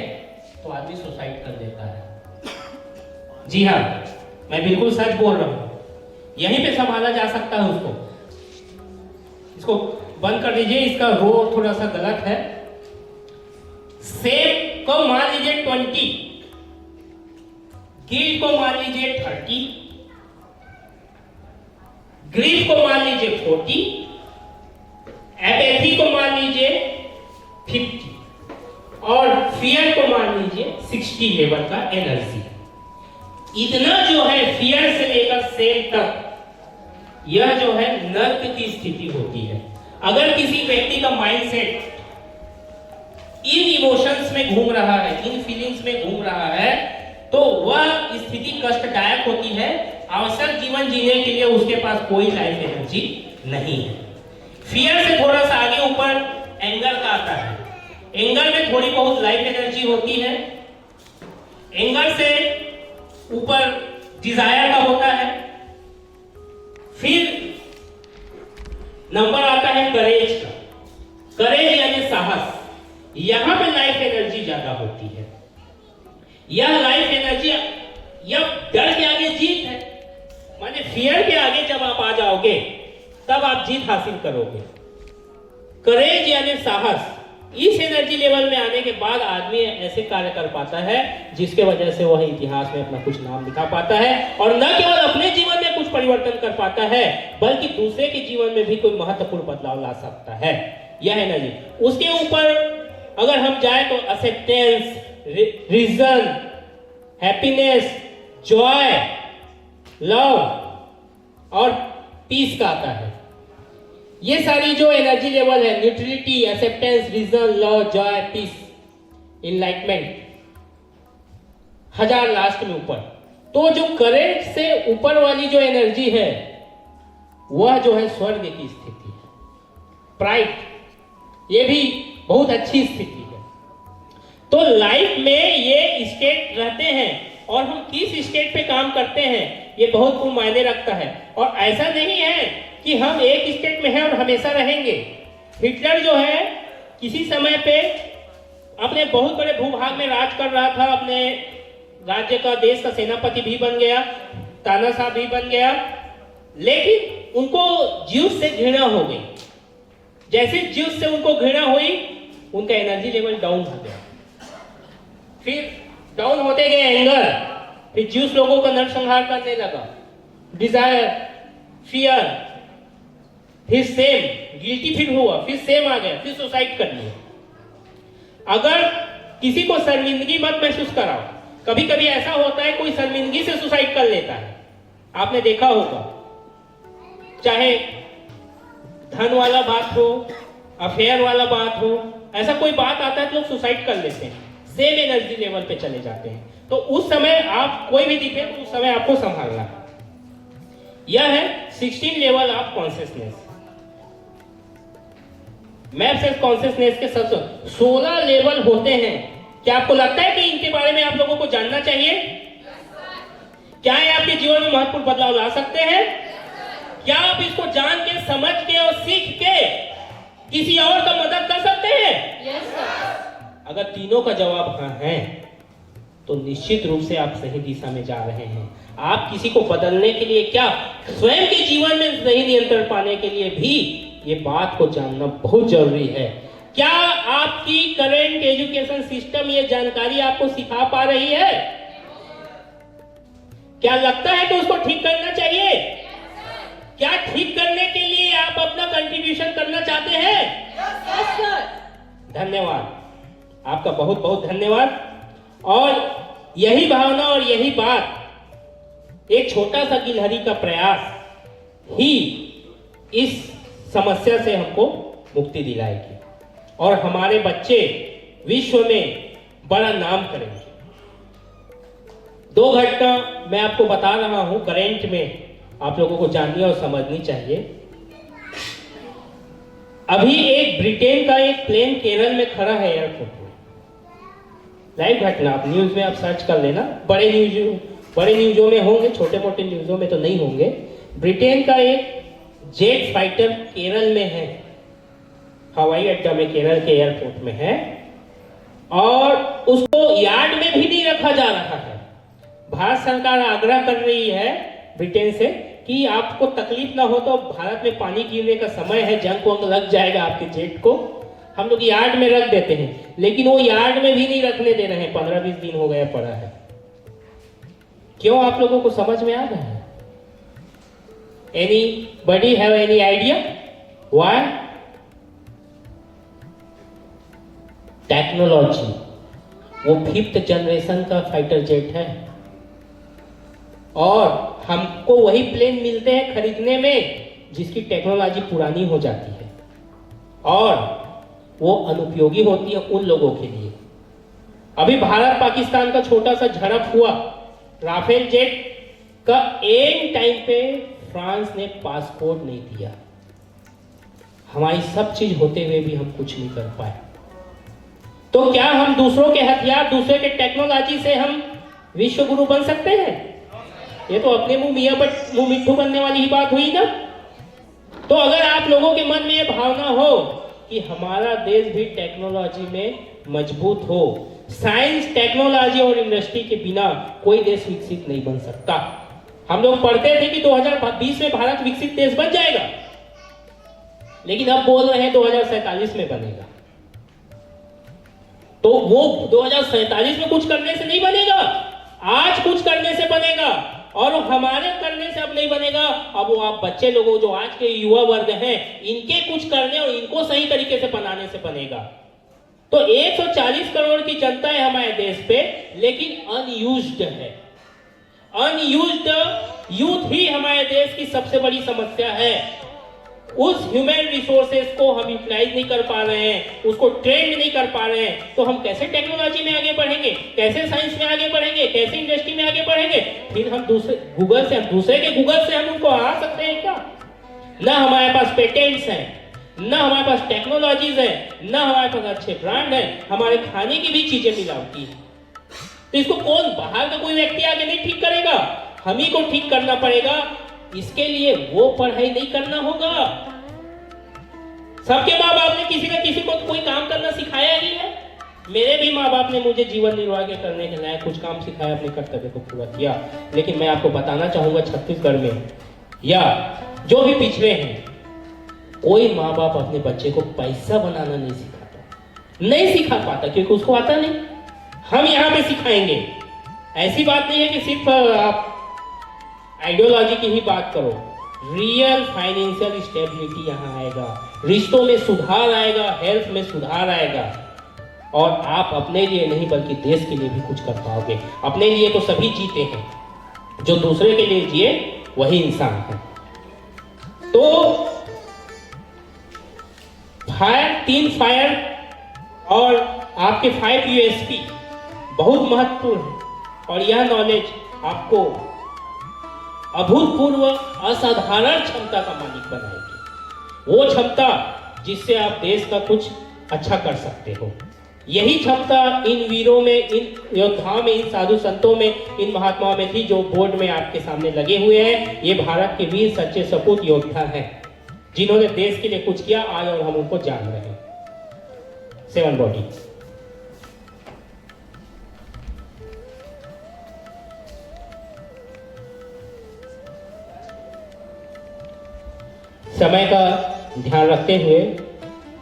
तो आदमी सुसाइड कर देता है। जी हाँ, मैं बिल्कुल सच बोल रहा हूं, यहीं पे संभाला जा सकता है उसको। इसको बंद कर दीजिए, इसका रो थोड़ा सा गलत है। सेम को मान लीजिए 20, गिल्ट को मान लीजिए 30, ग्रीफ को मान लीजिए 40, एपैथी को मान लीजिए 50 और फियर को मान लीजिए 60 लेवल का एनर्जी। इतना जो है फियर से लेकर सेल तक, यह जो है नर्क की स्थिति होती है। अगर किसी व्यक्ति का माइंडसेट इन इमोशंस में घूम रहा है, इन फीलिंग्स में घूम रहा है, तो वह स्थिति कष्टदायक होती है। आवश्यक जीवन जीने के लिए उसके पास कोई लाइफ एनर्जी नहीं है। फियर से थोड़ा सा आगे ऊपर एंगर का आता है। एंगर में थोड़ी बहुत लाइफ एनर्जी होती है। एंगर से ऊपर डिजायर का होता है। फिर नंबर आता है करेज का। करेज यानी साहस। यहां पे लाइफ एनर्जी ज्यादा होती है। यह लाइफ एनर्जी, यह डर के आगे जीत है। माने फियर के आगे जब आप आ जाओगे तब आप जीत हासिल करोगे। करेज यानी साहस। इस एनर्जी लेवल में आने के बाद आदमी ऐसे कार्य कर पाता है जिसके वजह से वह इतिहास में अपना कुछ नाम लिखा पाता है, और न केवल अपने जीवन में कुछ परिवर्तन कर पाता है बल्कि दूसरे के जीवन में भी कोई महत्वपूर्ण बदलाव ला सकता है। यह एनर्जी। उसके ऊपर अगर हम जाए तो acceptance, reason, happiness, joy, love और पीस का आता है। ये सारी जो एनर्जी लेवल है, neutrality, acceptance, reason, love, joy, peace, enlightenment, 1000 last में ऊपर। तो जो करेज से ऊपर वाली जो एनर्जी है वह जो है स्वर्ग की स्थिति है। प्राइड, ये भी बहुत अच्छी स्थिति है। तो लाइफ में ये स्टेट रहते हैं और हम किस स्टेट पे काम करते हैं ये बहुत पूर्ण मायने रखता है। और ऐसा नहीं है कि हम एक स्टेट में हैं और हमेशा रहेंगे। हिटलर जो है किसी समय पे अपने बहुत बड़े भूभाग में राज कर रहा था, अपने राज्य का, देश का सेनापति भी बन गया, तानाशाह भी बन गया, लेकिन उनको ज्यूस से घृणा हो गई। जैसे ज्यूस से उनको घृणा हुई, उनका एनर्जी लेवल डाउन हो गया। फिर डाउन होते गए एंगर, फिर ज्यूस लोगों का नरसंहार करने लगा, डिजायर, फियर, फिर सेम, गिल्टी फील हुआ, फिर सेम आ गया, फिर सुसाइड कर लिया। अगर किसी को शर्मिंदगी मत महसूस कराओ। कभी कभी ऐसा होता है कोई शर्मिंदगी से सुसाइड कर लेता है, आपने देखा होगा। चाहे धन वाला बात हो, अफेयर वाला बात हो, ऐसा कोई बात आता है तो लोग सुसाइड कर लेते हैं, सेम एनर्जी लेवल पे चले जाते हैं। तो उस समय आप कोई भी दिखे तो उस समय आपको संभालना है। यह है 16 level of consciousness. Map self consciousness के सब 16 लेवल होते हैं। क्या आपको लगता है कि इनके बारे में आप लोगों को जानना चाहिए? क्या ये आपके जीवन में महत्वपूर्ण बदलाव ला सकते हैं? क्या आप इसको जान के, समझ के और सीख के किसी और का मदद कर सकते हैं? Yes sir. अगर तीनों का जवाब हाँ है तो निश्चित रूप से आप सही दिशा में जा रहे हैं। आप किसी को बदलने के लिए क्या, स्वयं के जीवन में सही नियंत्रण पाने के लिए भी ये बात को जानना बहुत जरूरी है। क्या आपकी करंट एजुकेशन सिस्टम ये जानकारी आपको सिखा पा रही है? क्या लगता है कि उसको ठीक करना चाहिए? क्या ठीक करने के लिए आप अपना कंट्रीब्यूशन करना चाहते हैं? Yes sir. धन्यवाद, आपका बहुत बहुत धन्यवाद। और यही भावना और यही बात, एक छोटा सा गिलहरी का प्रयास ही इस समस्या से हमको मुक्ति दिलाएगी और हमारे बच्चे विश्व में बड़ा नाम करेंगे। 2 घटना मैं आपको बता रहा हूं, करंट में आप लोगों को जाननी और समझनी चाहिए। अभी एक ब्रिटेन का एक प्लेन केरल में खड़ा है एयरपोर्ट में। लाइव घटना, आप न्यूज में आप सर्च कर लेना, बड़े न्यूजों में होंगे, छोटे मोटे न्यूजों में तो नहीं होंगे। ब्रिटेन का एक जेट फाइटर केरल में है, हवाई अड्डा में, केरल के एयरपोर्ट में है, और उसको यार्ड में भी नहीं रखा जा रहा है। भारत सरकार आग्रह कर रही है ब्रिटेन से कि आपको तकलीफ ना हो तो भारत में पानी गिरने का समय है, जंग वंग लग जाएगा आपके जेट को, हम लोग यार्ड में रख देते हैं। लेकिन वो यार्ड में भी नहीं रखने दे रहे हैं, 15-20 दिन हो गया पड़ा है। क्यों, आप लोगों को समझ में आ रहा है? Anybody have any idea why? Technology, वो 5th जनरेशन का फाइटर जेट है और हमको वही प्लेन मिलते हैं खरीदने में जिसकी टेक्नोलॉजी पुरानी हो जाती है और वो अनुपयोगी होती है उन लोगों के लिए। अभी भारत पाकिस्तान का छोटा सा झड़प हुआ, राफेल जेट का एन टाइम पे फ्रांस ने पासपोर्ट नहीं दिया। हमारी सब चीज होते हुए भी हम कुछ नहीं कर पाए। तो क्या हम दूसरों के हथियार, दूसरे के टेक्नोलॉजी से हम विश्व गुरु बन सकते हैं? ये तो अपने मुंह मियां बट मुंह मिट्ठू बनने वाली ही बात हुई ना। तो अगर आप लोगों के मन में ये भावना हो कि हमारा देश भी टेक्नोलॉजी में मजबूत हो, साइंस, टेक्नोलॉजी और इंडस्ट्री के बिना कोई देश विकसित नहीं बन सकता। हम लोग पढ़ते थे कि 2020 में भारत विकसित देश बन जाएगा, लेकिन अब बोल रहे हैं 2047 में बनेगा। तो वो 2047 में कुछ करने से नहीं बनेगा, आज कुछ करने से बनेगा। और हमारे करने से अब नहीं बनेगा, अब वो आप बच्चे लोगों जो आज के युवा वर्ग हैं, इनके कुछ करने और इनको सही तरीके से बनाने से बनेगा। तो 140 करोड़ की जनता है हमारे देश पे, लेकिन अनयूज्ड है। अनयूज्ड यूथ ही हमारे देश की सबसे बड़ी समस्या है। उस ह्यूमन रिसोर्सेज को हम यूटिलाइज नहीं कर पा रहे हैं, उसको ट्रेंड नहीं कर पा रहे हैं, तो हम कैसे टेक्नोलॉजी में आगे बढ़ेंगे, कैसे साइंस में आगे बढ़ेंगे, कैसे इंडस्ट्री में आगे बढ़ेंगे? फिर हम दूसरे के गूगल से हम उनको हरा सकते हैं क्या? ना हमारे पास पेटेंट्स हैं, ना हमारे पास टेक्नोलॉजीज है, ना हमारे पास अच्छे ब्रांड है, हमारे खाने की भी चीजें मिलावटी है। तो इसको कौन, बाहर का कोई व्यक्ति आगे नहीं ठीक करेगा, हम ही को ठीक करना पड़ेगा। इसके लिए वो पढ़ाई नहीं करना होगा। सबके माँ बाप ने किसी न किसी को कोई काम करना सिखाया ही है। मेरे भी माँ बाप ने मुझे जीवन निर्वाह के करने के लायक कुछ काम सिखाया, अपने कर्तव्य को पूरा किया। लेकिन मैं आपको बताना चाहूंगा, छत्तीसगढ़ में या जो भी पिछड़े हैं, कोई माँ बाप अपने बच्चे को पैसा बनाना नहीं सिखाता, नहीं सिखा पाता, क्योंकि उसको आता नहीं। हम यहाँ पे सिखाएंगे। ऐसी बात नहीं है कि सिर्फ आप आइडियोलॉजी की ही बात करो। रियल फाइनेंशियल स्टेबिलिटी यहाँ आएगा, रिश्तों में सुधार आएगा, हेल्थ में सुधार आएगा, और आप अपने लिए नहीं बल्कि देश के लिए भी कुछ कर पाओगे। अपने लिए तो सभी जीते हैं, जो दूसरे के लिए जिए वही इंसान है। तो तीन फायर और आपके 5 USP बहुत महत्वपूर्ण है, और यह नॉलेज आपको अभूतपूर्व असाधारण क्षमता का मालिक बनाएगी। वो क्षमता जिससे आप देश का कुछ अच्छा कर सकते हो। यही क्षमता इन वीरों में, इन योद्धाओं में, इन साधु संतों में, इन महात्माओं में थी जो बोर्ड में आपके सामने लगे हुए हैं। ये भारत के वीर सच्चे सपूत योद्धा हैं, जिन्होंने देश के लिए कुछ किया आज, और हम उनको जान रहे हैं। 7 बॉडी। समय का ध्यान रखते हुए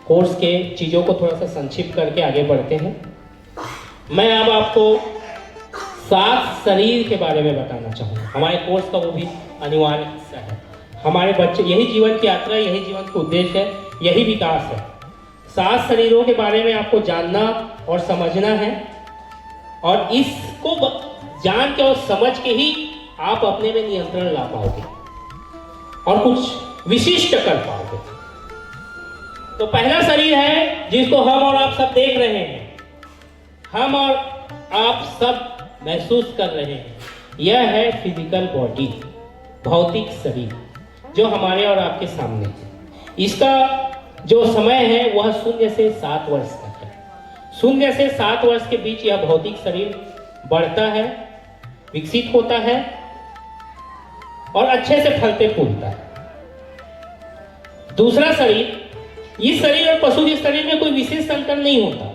कोर्स के चीज़ों को थोड़ा सा संक्षिप्त करके आगे बढ़ते हैं। मैं अब आपको 7 शरीर के बारे में बताना चाहूँगा। हमारे कोर्स का वो भी अनिवार्य हिस्सा है। हमारे बच्चे, यही जीवन की यात्रा, यही जीवन का उद्देश्य है, यही विकास है। 7 शरीरों के बारे में आपको जानना और समझना है, और इसको जान के और समझ के ही आप अपने में नियंत्रण ला पाओगे और कुछ विशिष्ट कर पाओगे। तो पहला शरीर है जिसको हम और आप सब देख रहे हैं, हम और आप सब महसूस कर रहे हैं। यह है फिजिकल बॉडी, भौतिक शरीर, जो हमारे और आपके सामने है। इसका जो समय है वह 0 से 7 वर्ष तक है। 0 से 7 वर्ष के बीच यह भौतिक शरीर बढ़ता है, विकसित होता है और अच्छे से फलते फूलता है। दूसरा शरीर, इस शरीर और पशु के शरीर में कोई विशेष अंतर नहीं होता,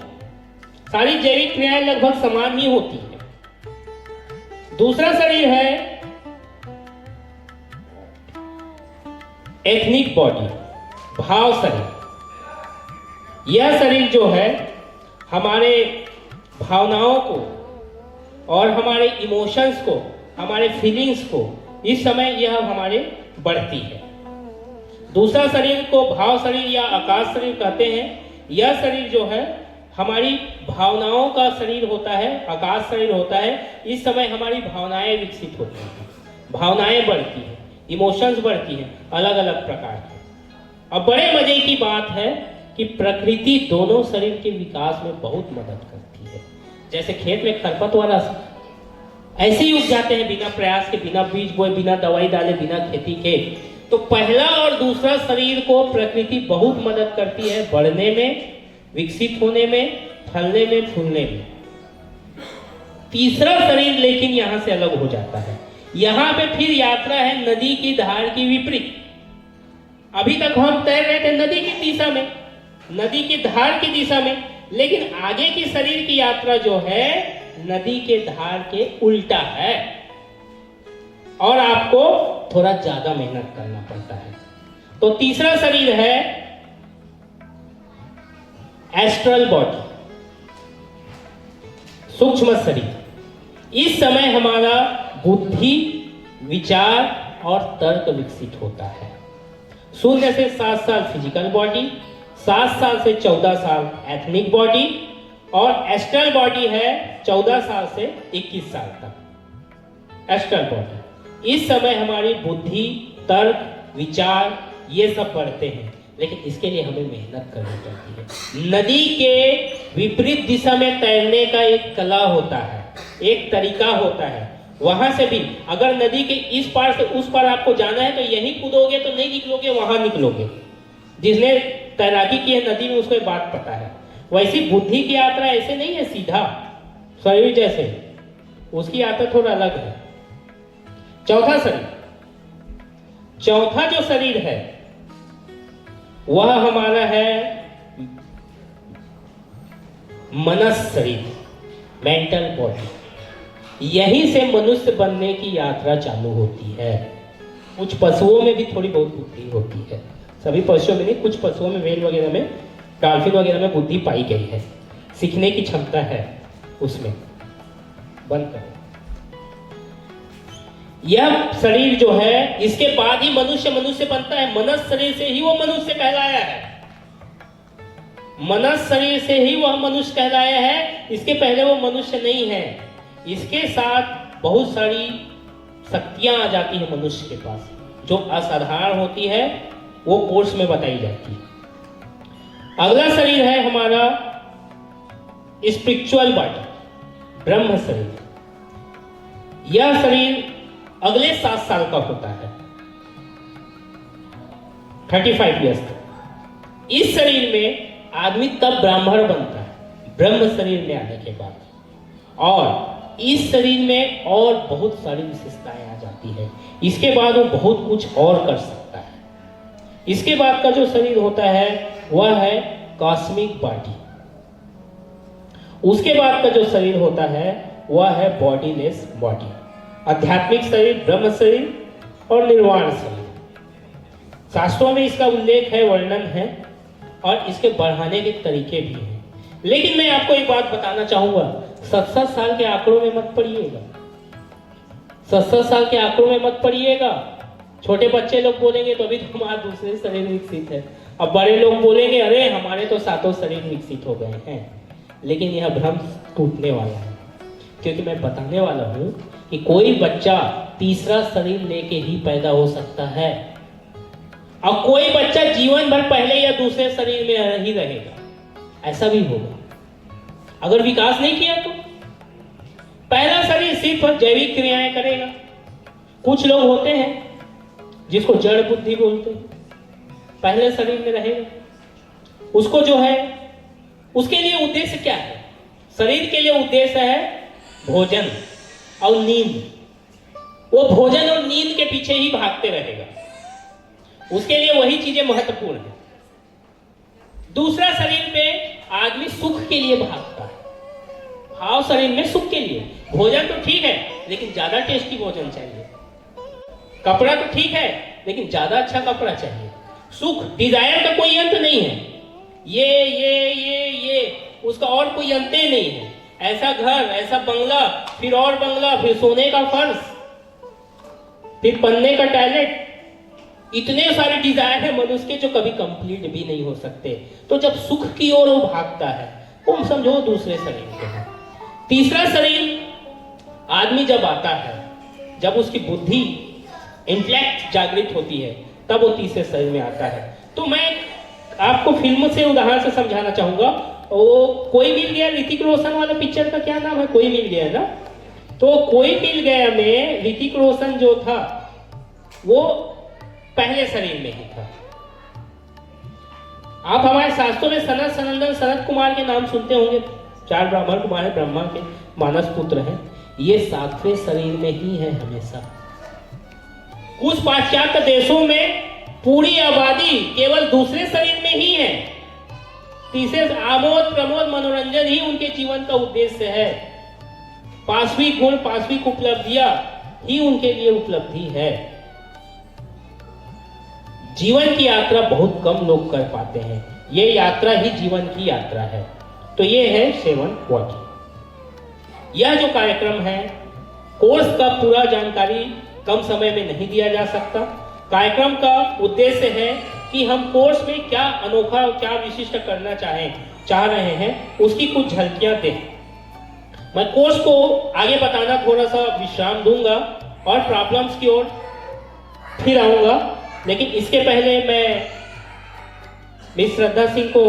सारी जैविक क्रियाएं लगभग समान ही होती है। दूसरा शरीर है एथनिक बॉडी, भाव शरीर। यह शरीर जो है हमारे भावनाओं को और हमारे इमोशंस को, हमारे फीलिंग्स को, इस समय यह हमारे बढ़ती है। दूसरा शरीर को भाव शरीर या आकाश शरीर कहते हैं। यह शरीर जो है हमारी भावनाओं का शरीर होता है, आकाश शरीर होता है। इस समय हमारी भावनाएं विकसित होती हैं, भावनाएं बढ़ती हैं, इमोशंस बढ़ती हैं, अलग अलग प्रकार की। अब बड़े मजे की बात है कि प्रकृति दोनों शरीर के विकास में बहुत मदद करती है। जैसे खेत में खरपतवार ऐसे ही उग जाते हैं बिना प्रयास के, बिना बीज बोए, बिना दवाई डाले, बिना खेती के। तो पहला और दूसरा शरीर को प्रकृति बहुत मदद करती है बढ़ने में, विकसित होने में, फलने में, फूलने में। तीसरा शरीर लेकिन यहां से अलग हो जाता है। यहां पे फिर यात्रा है नदी की धार की विपरीत। अभी तक हम तैर रहे थे नदी की दिशा में, नदी की धार की दिशा में, लेकिन आगे की शरीर की यात्रा जो है नदी के धार के उल्टा है और आपको थोड़ा ज्यादा मेहनत करना पड़ता है। तो तीसरा शरीर है एस्ट्रल बॉडी, सूक्ष्म शरीर। इस समय हमारा बुद्धि, विचार और तर्क विकसित होता है। 0 से 7 साल फिजिकल बॉडी, 7 साल से 14 साल एथनिक बॉडी और एस्ट्रल बॉडी है 14 साल से 21 साल तक एस्ट्रल बॉडी। इस समय हमारी बुद्धि, तर्क, विचार ये सब बढ़ते हैं, लेकिन इसके लिए हमें मेहनत करनी पड़ती है। नदी के विपरीत दिशा में तैरने का एक कला होता है, एक तरीका होता है। वहां से भी अगर नदी के इस पार से उस पार आपको जाना है तो यहीं कूदोगे तो नहीं निकलोगे, वहां निकलोगे। जिसने तैराकी की है नदी में उसको ये बात पता है। वैसी बुद्धि की यात्रा ऐसे नहीं है सीधा शरीर जैसे, उसकी यात्रा थोड़ा अलग है। चौथा शरीर, चौथा जो शरीर है वह हमारा है मनस शरीर, मेंटल बॉडी। यहीं से मनुष्य बनने की यात्रा चालू होती है। कुछ पशुओं में भी थोड़ी बहुत बुद्धि होती है, सभी पशुओं में नहीं, कुछ पशुओं में, वेल वगैरह में, डॉल्फिन वगैरह में बुद्धि पाई गई है, सीखने की क्षमता है उसमें। बंद करो। यह शरीर जो है इसके बाद ही मनुष्य बनता है। मनस शरीर से ही वो मनुष्य कहलाया है, मनस शरीर से ही वह मनुष्य कहलाया है। इसके पहले वो मनुष्य नहीं है। इसके साथ बहुत सारी शक्तियां आ जाती है मनुष्य के पास, जो असाधारण होती है, वो कोर्स में बताई जाती है। अगला शरीर है हमारा स्पिरिचुअल बॉडी, ब्रह्म शरीर। यह शरीर अगले 7 साल का होता है, 35 ईयर्स तक। इस शरीर में आदमी तब ब्राह्मण बनता है ब्रह्म शरीर में आने के बाद, और इस शरीर में और बहुत सारी विशेषताएं आ जाती है। इसके बाद वो बहुत कुछ और कर सकता है। इसके बाद का जो शरीर होता है वह है कॉस्मिक बॉडी। उसके बाद का जो शरीर होता है वह है बॉडीलेस बॉडी, आध्यात्मिक शरीर, ब्रह्म शरीर और निर्वाण शरीर। शास्त्रों में इसका उल्लेख है, वर्णन है, और इसके बढ़ाने के तरीके भी हैं। लेकिन मैं आपको एक बात बताना चाहूंगा, 7-7 साल के आंकड़ों में मत पढ़िएगा, 7-7 साल के आंकड़ों में मत पढ़िएगा। छोटे बच्चे लोग बोलेंगे तो अभी तो हमारा दूसरे शरीर विकसित है, अब बड़े लोग बोलेंगे अरे हमारे तो 7 शरीर विकसित हो गए हैं। लेकिन यह भ्रम टूटने वाला है, क्योंकि मैं बताने वाला हूं कि कोई बच्चा तीसरा शरीर लेके ही पैदा हो सकता है, और कोई बच्चा जीवन भर पहले या दूसरे शरीर में ही रहेगा, ऐसा भी होगा अगर विकास नहीं किया तो। पहला शरीर सिर्फ जैविक क्रियाएं करेगा। कुछ लोग होते हैं जिसको जड़ बुद्धि बोलते हैं, पहले शरीर में रहेगा। उसको जो है, उसके लिए उद्देश्य क्या है? शरीर के लिए उद्देश्य है भोजन और नींद। वो भोजन और नींद के पीछे ही भागते रहेगा, उसके लिए वही चीजें महत्वपूर्ण है। दूसरा शरीर में आदमी सुख के लिए भागता है, भाव शरीर में सुख के लिए। भोजन तो ठीक है लेकिन ज्यादा टेस्टी भोजन चाहिए, कपड़ा तो ठीक है लेकिन ज्यादा अच्छा कपड़ा चाहिए। सुख, डिजायर का कोई अंत नहीं है, ये उसका और कोई अंत ही नहीं है। ऐसा घर, ऐसा बंगला, फिर और बंगला, फिर सोने का फर्श, फिर पन्ने का टॉयलेट, इतने सारे डिजायर है मनुष्य के जो कभी कंप्लीट भी नहीं हो सकते। तो जब सुख की ओर वो भागता है वो समझो दूसरे शरीर के हैं। तीसरा शरीर आदमी जब आता है, जब उसकी बुद्धि इंटेलेक्ट जागृत होती है, तब वो तीसरे शरीर में आता है। तो मैं आपको फिल्म से उदाहरण से समझाना चाहूंगा। वो कोई मिल गया, ऋतिक रोशन वाला पिक्चर का क्या नाम है, कोई मिल गया ना। तो कोई मिल गया में ऋतिक रोशन जो था वो पहले शरीर में ही था। आप हमारे शास्त्रों में सनत सनंदन सनत कुमार के नाम सुनते होंगे। 4 ब्राह्मण कुमार ब्रह्मा के मानस पुत्र हैं। ये 7वें शरीर में ही है हमेशा। कुछ पाश्चात्य देशों में पूरी आबादी केवल दूसरे शरीर में ही है। तीसरे आमोद प्रमोद मनोरंजन ही उनके जीवन का उद्देश्य है। पांचवी गुण पांचवी उपलब्धियां ही उनके लिए उपलब्धि है। जीवन की यात्रा बहुत कम लोग कर पाते हैं। ये यात्रा ही जीवन की यात्रा है। तो ये है 7 वॉकिंग। यह जो कार्यक्रम है, कोर्स का पूरा जानकारी कम समय में नहीं दिया जा सकता। कार्यक्रम का उद्देश्य है कि हम कोर्स में क्या अनोखा, क्या विशिष्ट करना चाह रहे हैं, उसकी कुछ झलकियां दें। मैं कोर्स को आगे बताना थोड़ा सा विश्राम दूंगा और प्रॉब्लम्स की ओर फिर आऊंगा। लेकिन इसके पहले मैं मिस श्रद्धा सिंह को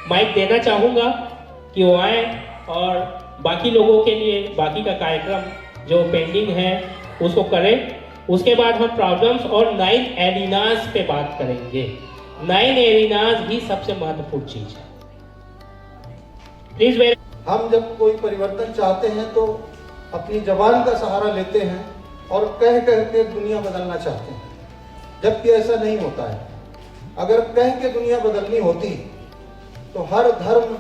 माइक देना चाहूंगा कि वो आए और बाकी लोगों के लिए बाकी का कार्यक्रम जो पेंडिंग है उसको करें। उसके बाद हम प्रॉब्लम्स और 9 एरिनाज पे बात करेंगे। 9 एरिनाज ही सबसे महत्वपूर्ण चीज है। प्लीज। हम जब कोई परिवर्तन चाहते हैं तो अपनी जबान का सहारा लेते हैं और कह के दुनिया बदलना चाहते हैं, जबकि ऐसा नहीं होता है। अगर कह के दुनिया बदलनी होती तो हर धर्म,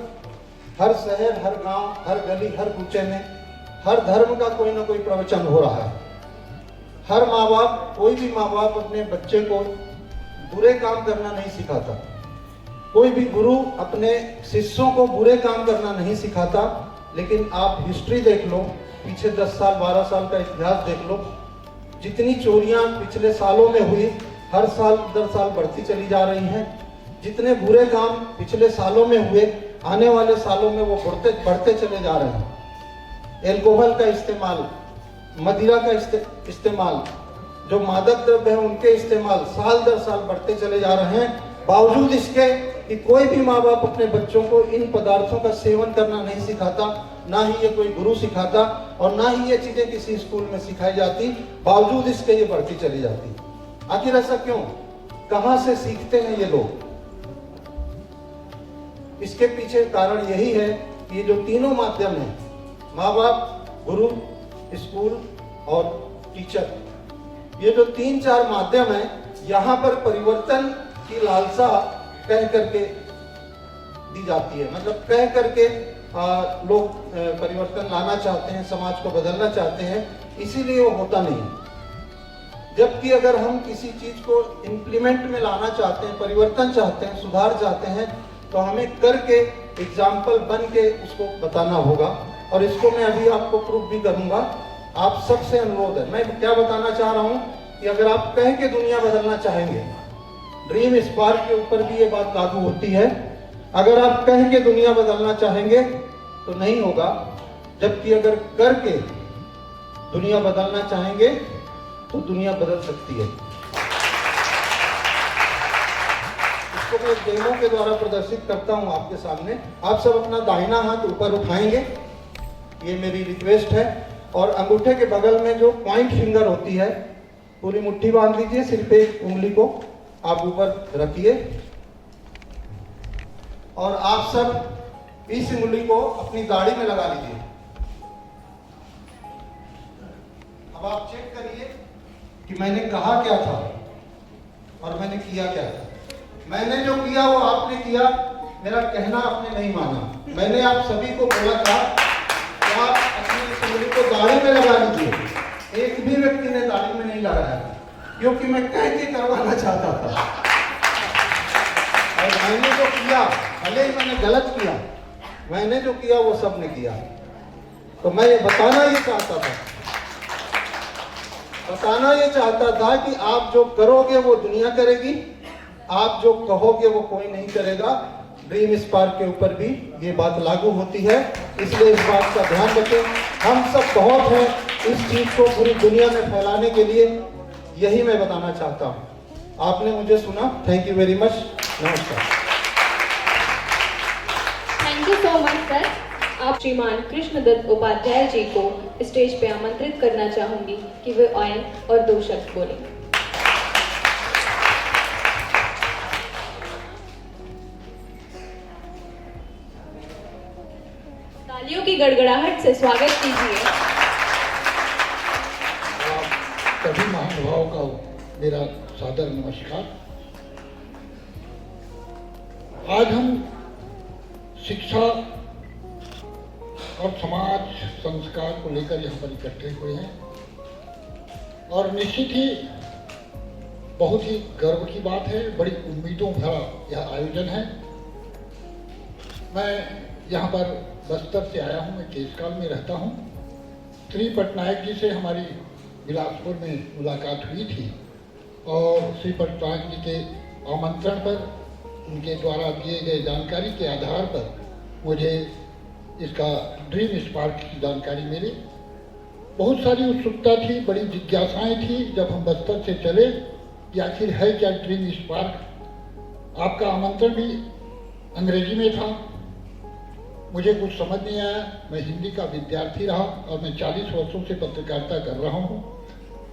हर शहर, हर गांव, हर गली, हर कूचे में हर धर्म का कोई ना कोई प्रवचन हो रहा है। हर माँ बाप, कोई भी माँ बाप अपने बच्चे को बुरे काम करना नहीं सिखाता। कोई भी गुरु अपने शिष्यों को बुरे काम करना नहीं सिखाता। लेकिन आप हिस्ट्री देख लो, पीछे 10 साल 12 साल का इतिहास देख लो, जितनी चोरियां पिछले सालों में हुई, हर साल दर साल बढ़ती चली जा रही हैं। जितने बुरे काम पिछले सालों में हुए, आने वाले सालों में वो बढ़ते चले जा रहे हैं। एल्कोहल का इस्तेमाल, मदिरा का इस्तेमाल, जो मादक द्रव्य है उनके इस्तेमाल साल दर साल बढ़ते चले जा रहे हैं। बावजूद इसके कि कोई भी माँ बाप अपने बच्चों को इन पदार्थों का सेवन करना नहीं सिखाता, ना ही ये कोई गुरु सिखाता और ना ही ये चीजें किसी स्कूल में सिखाई जाती। बावजूद इसके ये बढ़ती चली जाती। आखिर ऐसा क्यों? कहां से सीखते हैं ये लोग? इसके पीछे कारण यही है कि ये जो तीनों माध्यम है, माँ बाप, गुरु, स्कूल और टीचर, ये जो 3-4 माध्यम है, यहाँ पर परिवर्तन की लालसा कह करके दी जाती है। मतलब कह करके लोग परिवर्तन लाना चाहते हैं, समाज को बदलना चाहते हैं, इसीलिए वो होता नहीं है। जबकि अगर हम किसी चीज को इम्प्लीमेंट में लाना चाहते हैं, परिवर्तन चाहते हैं, सुधार चाहते हैं, तो हमें करके एग्जाम्पल बन के उसको बताना होगा। और इसको मैं अभी आपको प्रूफ भी करूंगा। आप सबसे अनुरोध है, मैं क्या बताना चाह रहा हूं कि अगर आप कह के दुनिया बदलना चाहेंगे, ड्रीम स्पार्क के ऊपर भी ये बात लागू होती है। अगर आप कह के दुनिया बदलना चाहेंगे तो नहीं होगा, जबकि अगर करके दुनिया बदलना चाहेंगे तो दुनिया बदल सकती है। इसको मैं डेमो के द्वारा प्रदर्शित करता हूं आपके सामने। आप सब अपना दाहिना हाथ ऊपर उठाएंगे, ये मेरी रिक्वेस्ट है। और अंगूठे के बगल में जो पॉइंट फिंगर होती है, पूरी मुट्ठी बांध लीजिए, सिर्फ एक उंगली को आप ऊपर रखिए और आप सब इस उंगली को अपनी दाढ़ी में लगा लीजिए। अब आप चेक करिए कि मैंने कहा क्या था और मैंने किया क्या था। मैंने जो किया वो आपने किया, मेरा कहना आपने नहीं माना। मैंने आप सभी को बोला था कि आप अपनी इस उंगली को दाढ़ी में लगा लीजिए। एक भी व्यक्ति ने दाढ़ी में नहीं लगाया, क्योंकि मैं कह के करवाना चाहता था। और मैंने जो किया, भले ही मैंने गलत किया, मैंने जो किया वो सबने किया। तो मैं ये बताना ही चाहता था, कि आप जो करोगे वो दुनिया करेगी, आप जो कहोगे वो कोई नहीं करेगा। ड्रीम स्पार्क के ऊपर भी ये बात लागू होती है, इसलिए इस बात का ध्यान रखें। हम सब बहुत हैं इस चीज़ को पूरी दुनिया में फैलाने के लिए, यही मैं बताना चाहता हूँ। आपने मुझे सुना, थैंक यू वेरी मच, नमस्कार। Thank you so much sir. आप श्रीमान कृष्णदत्त उपाध्याय जी को स्टेज पे आमंत्रित करना चाहूंगी कि वे आए और 2 शब्द बोलें। तालियों की गड़गड़ाहट से स्वागत कीजिए। सभी महानुभावों का मेरा सादर नमस्कार। आज हम शिक्षा और समाज संस्कार को लेकर यहाँ पर इकट्ठे हुए हैं और निश्चित ही बहुत ही गर्व की बात है, बड़ी उम्मीदों भरा यह आयोजन है। मैं यहाँ पर बस्तर से आया हूँ, मैं केसकाल में रहता हूँ। श्री पटनायक जी से हमारी बिलासपुर में मुलाकात हुई थी और श्री पटनायक जी के आमंत्रण पर, उनके द्वारा दिए गए जानकारी के आधार पर मुझे इसका ड्रीम स्पार्क की जानकारी मिली। बहुत सारी उत्सुकता थी, बड़ी जिज्ञासाएं थी जब हम बस्तर से चले कि आखिर है क्या ड्रीम स्पार्क। आपका आमंत्रण भी अंग्रेजी में था, मुझे कुछ समझ नहीं आया। मैं हिंदी का विद्यार्थी रहा और मैं 40 वर्षों से पत्रकारिता कर रहा हूँ,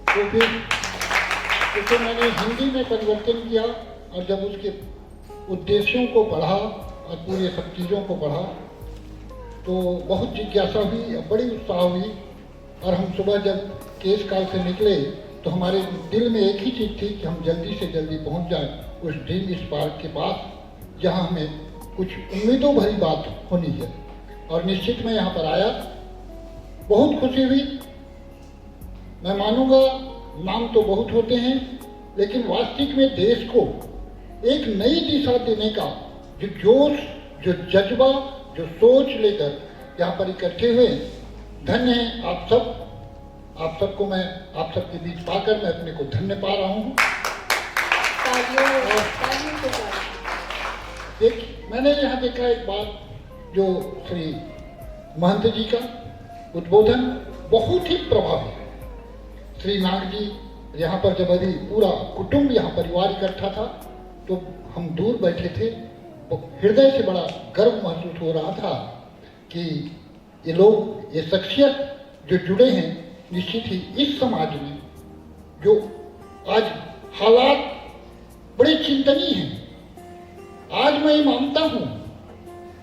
तो फिर मैंने हिंदी में परिवर्तन किया और जब उसके उद्देश्यों को पढ़ा और पूरे सब चीज़ों को पढ़ा तो बहुत जिज्ञासा हुई, बड़ी उत्साह हुई। और हम सुबह जब केसकाल से निकले तो हमारे दिल में एक ही चीज़ थी कि हम जल्दी से जल्दी पहुंच जाएं उस ड्रीम स्पार्क के पास, जहां हमें कुछ उम्मीदों भरी बात होनी है। और निश्चित मैं यहाँ पर आया, बहुत खुशी हुई। मैं मानूंगा नाम तो बहुत होते हैं, लेकिन वास्तविक में देश को एक नई दिशा देने का जो जोश, जो जज्बा, जो सोच लेकर यहाँ पर इकट्ठे हुए, धन्य है आप सब। आप सबको मैं, आप सबके बीच पाकर मैं अपने को धन्य पा रहा हूँ। मैंने यहाँ देखा एक बात, जो श्री महंत जी का उद्बोधन बहुत ही प्रभावी। श्री नाग जी यहाँ पर जब अभी पूरा कुटुंब यहाँ परिवार इकट्ठा था तो हम दूर बैठे थे, तो हृदय से बड़ा गर्व महसूस हो रहा था कि ये लोग, ये शख्सियत जो जुड़े हैं, निश्चित ही इस समाज में जो आज हालात बड़े चिंतनीय हैं। आज मैं मानता हूं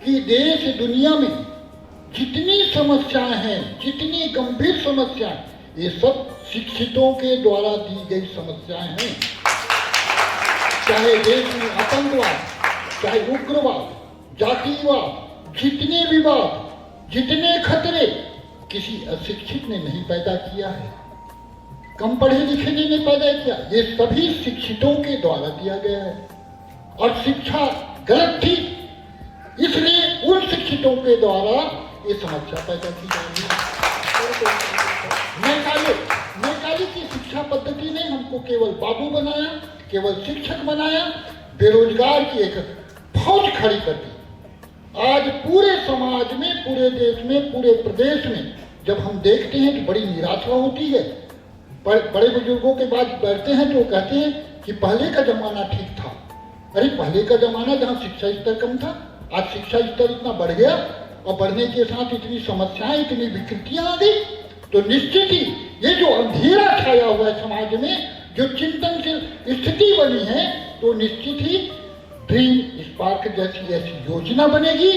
कि देश दुनिया में जितनी समस्याएं हैं, जितनी गंभीर समस्याएं, ये सब शिक्षितों के द्वारा दी गई समस्याएं हैं। चाहे देश में आतंकवाद, चाहे उग्रवाद, जातिवाद, जितने विवाद, जितने खतरे किसी अशिक्षित ने नहीं पैदा किया है, कम पढ़े लिखे ने नहीं पैदा किया, ये सभी शिक्षितों के द्वारा दिया गया है। और शिक्षा गलत थी, इसलिए उन शिक्षितों के द्वारा ये समस्या पैदा की जा रही है। मैकाले की शिक्षा पद्धति ने हमको केवल बाबू बनाया, केवल शिक्षक बनाया, बेरोजगार की एक फौज खड़ी कर दी। आज पूरे समाज में, पूरे देश में, पूरे प्रदेश में जब हम देखते हैं तो बड़ी निराशा होती है। बड़े बुजुर्गों के बाद बैठते हैं तो कहते हैं कि पहले का जमाना ठीक था। अरे पहले का जमाना जहाँ शिक्षा स्तर कम था, आज शिक्षा स्तर इतना बढ़ गया और बढ़ने के साथ इतनी समस्याएं, इतनी विकृतियां आ गई, तो निश्चित ही ये जो अंधेरा छाया हुआ है समाज में, जो चिंतनशील स्थिति बनी है, तो निश्चित ही ड्रीम स्पार्क जैसी ऐसी योजना बनेगी।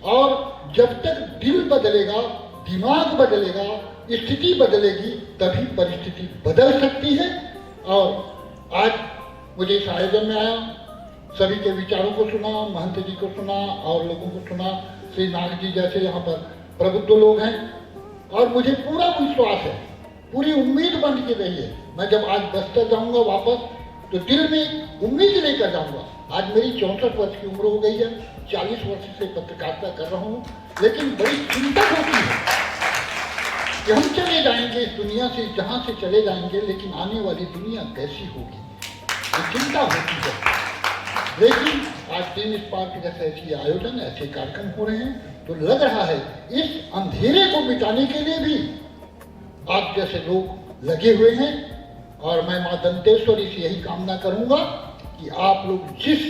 और जब तक दिल बदलेगा, दिमाग बदलेगा, स्थिति बदलेगी, तभी परिस्थिति बदल सकती है। और आज मुझे इस आयोजन में आया, सभी के विचारों को सुना, महंत जी को सुना और लोगों को सुना, श्री नाग जी जैसे यहाँ पर प्रबुद्ध लोग हैं, और मुझे पूरा विश्वास है, पूरी उम्मीद बन के रही है। मैं जब आज बस्तर जाऊंगा वापस तो दिल में उम्मीद लेकर जाऊंगा। आज मेरी 64 वर्ष की उम्र हो गई है, 40 वर्ष से पत्रकारिता कर रहा हूँ, लेकिन बड़ी चिंता होती है कि हम चले जाएंगे इस दुनिया से, जहाँ से चले जाएंगे, लेकिन आने वाली दुनिया कैसी होगी, ये चिंता होती है। लेकिन आज टीम स्पार्क जैसे ऐसे आयोजन, ऐसे कार्यक्रम हो रहे हैं, तो लग रहा है इस अंधेरे को मिटाने के लिए भी आप जैसे लोग लगे हुए हैं। और मैं मां दंतेश्वरी से यही कामना करूंगा कि आप लोग जिस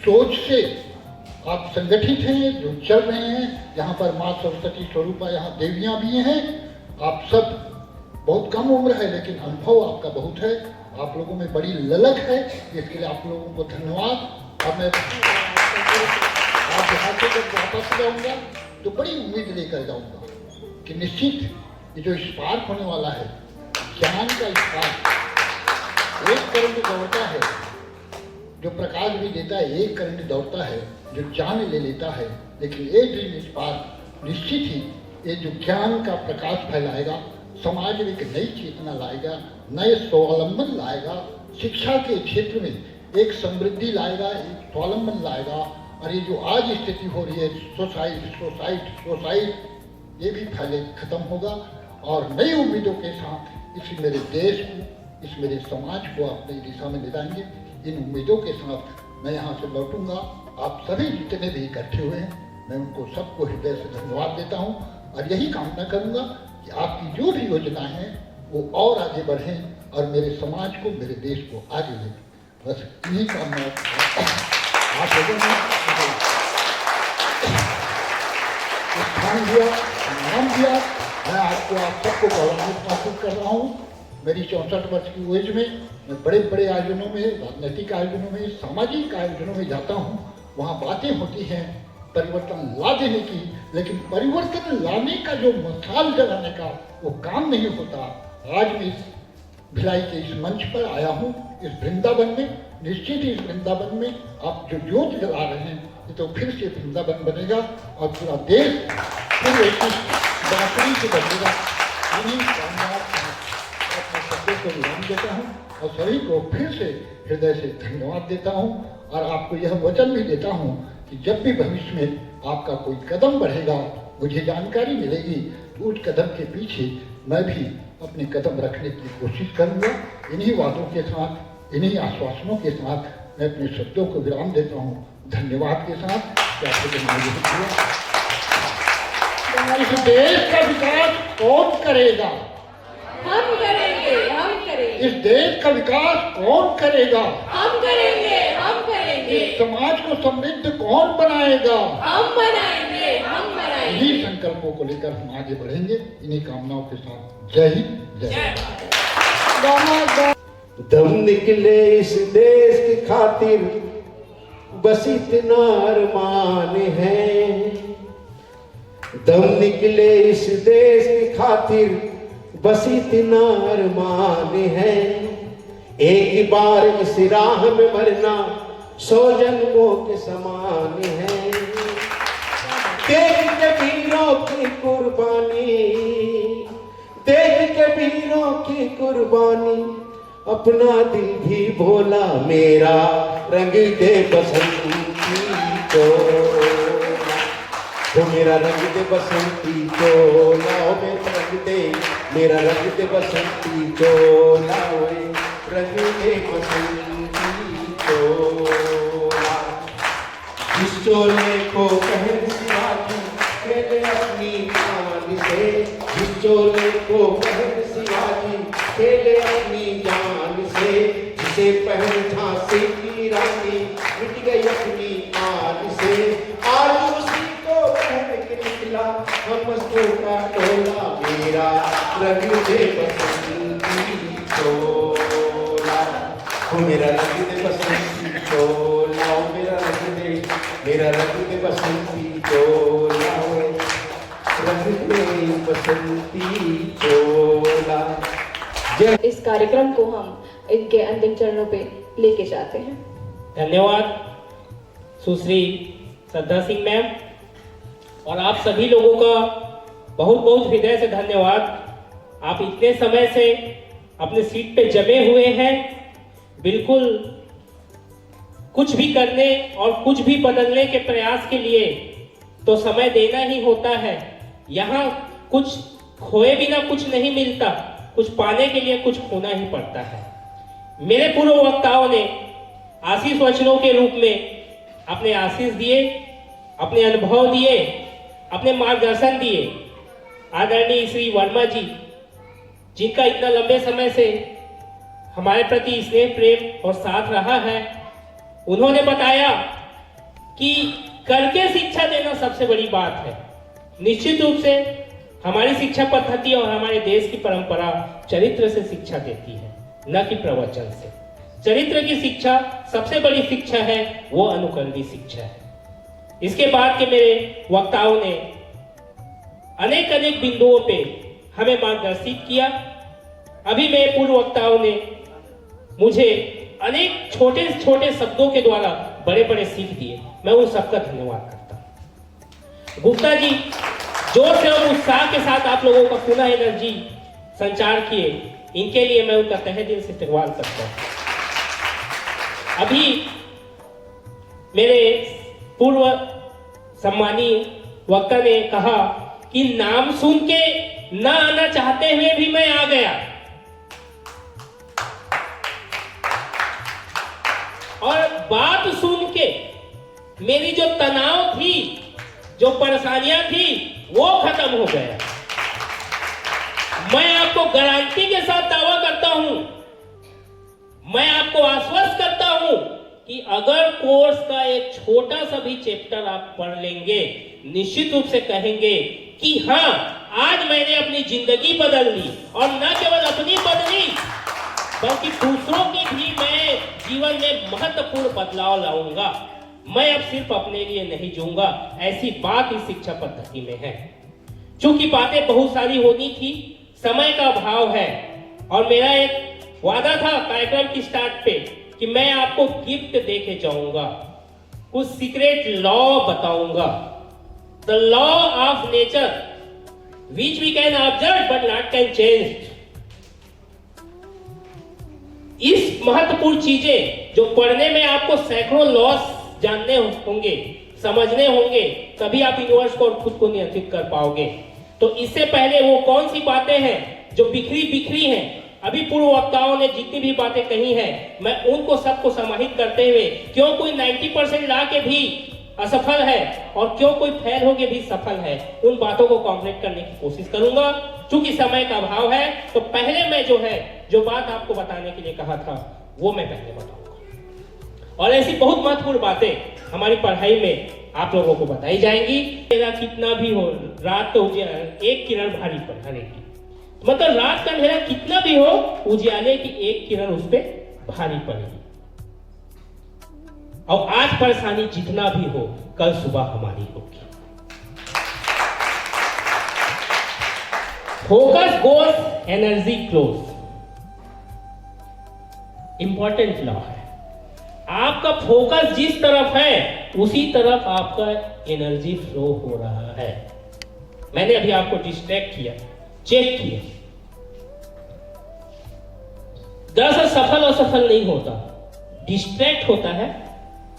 सोच से आप संगठित हैं, जो चल रहे हैं, यहाँ पर माँ सरस्वती स्वरूपा, यहाँ देवियाँ भी हैं, आप सब बहुत कम उम्र है लेकिन अनुभव आपका बहुत है, आप लोगों में बड़ी ललक है, इसके लिए आप लोगों को धन्यवाद। अब मैं आप यहाँ से जब वापस जाऊँगा तो बड़ी उम्मीद लेकर जाऊँगा कि निश्चित ये जो स्पार्क होने वाला है, ज्ञान का स्पार्क, एक करंट दौड़ता है, जो प्रकाश भी देता है, एक करंट दौड़ता है जो जान ले लेता है, लेकिन एक ड्रीम स्पार्क निश्चित ही ये जो ज्ञान का प्रकाश फैलाएगा, समाज में एक नई चेतना लाएगा, नए स्वावलंबन लाएगा, शिक्षा के क्षेत्र में एक समृद्धि लाएगा, एक स्वावलंबन लाएगा। और ये जो आज स्थिति हो रही है सोसाइट, ये भी फैले खत्म होगा और नई उम्मीदों के साथ इस मेरे देश को, इस मेरे समाज को आप नई दिशा में ले जाएंगे। इन उम्मीदों के साथ मैं यहाँ से लौटूंगा। आप सभी जितने भी इकट्ठे हुए हैं, मैं उनको सबको हृदय से धन्यवाद देता हूँ और यही कामना करूँगा कि आपकी जो भी योजनाएं हैं वो और आगे बढ़ें और मेरे समाज को, मेरे देश को आगे ले। बस यही कामना आप लोगों ने स्थान दिया, सम्मान दिया। मैं आपको, आप सबको गौरवान्वित महसूस कर रहा हूँ। मेरी 64 वर्ष की एज में मैं बड़े बड़े आयोजनों में, राजनीतिक आयोजनों में, सामाजिक आयोजनों में जाता हूँ, वहाँ बातें होती हैं परिवर्तन ला देने की, लेकिन परिवर्तन लाने का जो मसाल जलाने का वो काम नहीं होता। आज मैं इस भिलाई के इस मंच पर आया हूँ, इस वृंदावन में, निश्चित ही इस वृंदावन में आप जो ज्योत जला रहे हैं, ये तो फिर से वृंदावन बनेगा और पूरा देश फिर एक बांसुरी से बनेगा। इन्हीं अपने शब्दों को विराम देता हूँ और सभी को फिर से हृदय से धन्यवाद देता हूँ और आपको यह वचन भी देता हूँ कि जब भी भविष्य में आपका कोई कदम बढ़ेगा, मुझे जानकारी मिलेगी, तो उस कदम के पीछे मैं भी अपने कदम रखने की कोशिश करूँगा। इन्हीं वादों के साथ, इन्हीं आश्वासनों के साथ मैं अपने शब्दों को विराम देता हूँ, धन्यवाद के साथ। इस देश का विकास कौन करेगा? हम करेंगे, हम करेंगे। इस देश का विकास कौन करेगा? हम करेंगे, हम करेंगे। इस समाज को समृद्ध कौन बनाएगा? हम बनाएंगे, हम बनाएंगे। इन्हीं संकल्पों को लेकर हम आगे बढ़ेंगे। इन्हीं कामनाओं के साथ जय हिंद, जय भारत। दम निकले इस देश की खातिर, बस इतना अरमान है। दम निकले इस देश की खातिर, बस इतना अरमान है। एक बार इस राह में मरना 100 जन्मों के समान है। देख के वीरों की कुर्बानी, देख के वीरों की कुर्बानी, अपना दिल भी भोला मेरा, रंग दे बसंती को, तो मेरा रंग दे बसंती को, लाओ मेरा रंग दे, मेरा रंग दे बसंती को, लाओ रंग दे बसंती को। जिस चोले को पहन शिवाजी खेले अपनी जान से, जिस चोले को पहन शिवाजी खेले अपनी जान से, जिसे पहन झांसी की रानी मिट गई अपनी आन से, आज उसी को पहन के निकला हम मस्तों का टोला, मेरा रंग दे बसंती चोला, वो मेरा रंग दे बसंती चोला, मेरा रंग दे, मेरा रंग दे बसंती चोला, रंग दे बसंती चोला। इस कार्यक्रम को हम इनके अंतिम चरणों पे लेके जाते हैं। धन्यवाद सुश्री श्रद्धा सिंह मैम, और आप सभी लोगों का बहुत बहुत हृदय से धन्यवाद। आप इतने समय से अपने सीट पे जमे हुए हैं, बिल्कुल कुछ भी करने और कुछ भी बदलने के प्रयास के लिए तो समय देना ही होता है। यहाँ कुछ खोए बिना कुछ नहीं मिलता, कुछ पाने के लिए कुछ खोना ही पड़ता है। मेरे पूर्व वक्ताओं ने आशीष वचनों के रूप में अपने आशीष दिए, अपने अनुभव दिए, अपने मार्गदर्शन दिए। आदरणीय श्री वर्मा जी, जिनका इतना लंबे समय से हमारे प्रति स्नेह, प्रेम और साथ रहा है, उन्होंने बताया कि करके शिक्षा देना सबसे बड़ी बात है। निश्चित रूप से हमारी शिक्षा पद्धति और हमारे देश की परंपरा चरित्र से शिक्षा देती है, न कि प्रवचन से। चरित्र की शिक्षा सबसे बड़ी शिक्षा है, वो अनुकरणीय शिक्षा है। इसके बाद के मेरे वक्ताओं ने अनेक अनेक बिंदुओं पे हमें मार्गदर्शित किया। अभी मेरे पूर्व वक्ताओं ने मुझे अनेक छोटे छोटे शब्दों के द्वारा बड़े बड़े सीख दिए। मैं उन सबका धन्यवाद करता हूं। गुप्ता जी, जोर से और उत्साह के साथ आप लोगों का पुनः एनर्जी संचार किए, इनके लिए मैं उनका तहे दिल से धन्यवाद करता हूं। अभी मेरे पूर्व सम्मानीय वक्ता ने कहा कि नाम सुन के न आना चाहते हुए भी मैं आ गया, और बात सुन के मेरी जो तनाव थी, जो परेशानियां थी, वो खत्म हो गया। मैं आपको गारंटी के साथ दावा करता हूं, मैं आपको आश्वस्त करता हूं कि अगर कोर्स का एक छोटा सा भी चैप्टर आप पढ़ लेंगे, निश्चित रूप से कहेंगे कि हाँ, आज मैंने अपनी जिंदगी बदल ली, और न केवल अपनी बदली बल्कि दूसरों की भी मैं जीवन में महत्वपूर्ण बदलाव लाऊंगा। मैं अब सिर्फ अपने लिए नहीं जीऊंगा, ऐसी बात इस शिक्षा पद्धति में है। चूंकि बातें बहुत सारी होनी थी, समय का अभाव है, और मेरा एक वादा था कार्यक्रम की स्टार्ट पे कि मैं आपको गिफ्ट देके जाऊंगा, कुछ सीक्रेट लॉ बताऊंगा। The law of nature which we can observe but not can change. इस महत्वपूर्ण चीजें जो पढ़ने में आपको सैकड़ों लॉस जानने होंगे, समझने होंगे, तभी आप यूनिवर्स को और खुद को नियंत्रित कर पाओगे। तो इससे पहले वो कौन सी बातें हैं जो बिखरी बिखरी हैं, अभी पूर्व वक्ताओं ने जितनी भी बातें कही हैं, मैं उनको सबको समाहित करते हुए, क्यों कोई 90% ला के भी असफल है और क्यों कोई फेल होके भी सफल है, उन बातों को कॉम्प्लीट करने की कोशिश करूंगा। चूंकि समय का अभाव है, तो पहले मैं जो बात आपको बताने के लिए कहा था, वो मैं पहले बताऊंगा। और ऐसी बहुत महत्वपूर्ण बातें हमारी पढ़ाई में आप लोगों को बताई जाएंगी। मेरा कितना भी हो, रात तो एक किरण भारी पड़ेगी, मतलब रात का अंधेरा कितना भी हो, उजियाले की एक किरण उस पर भारी पड़ेगी। और आज परेशानी जितना भी हो, कल सुबह हमारी होगी। फोकस गोस एनर्जी क्लोज, इंपॉर्टेंट लॉ है। आपका फोकस जिस तरफ है, उसी तरफ आपका एनर्जी फ्लो हो रहा है। मैंने अभी आपको डिस्ट्रैक्ट किया, चेक किया। दरअसल सफल असफल नहीं होता, डिस्ट्रैक्ट होता है,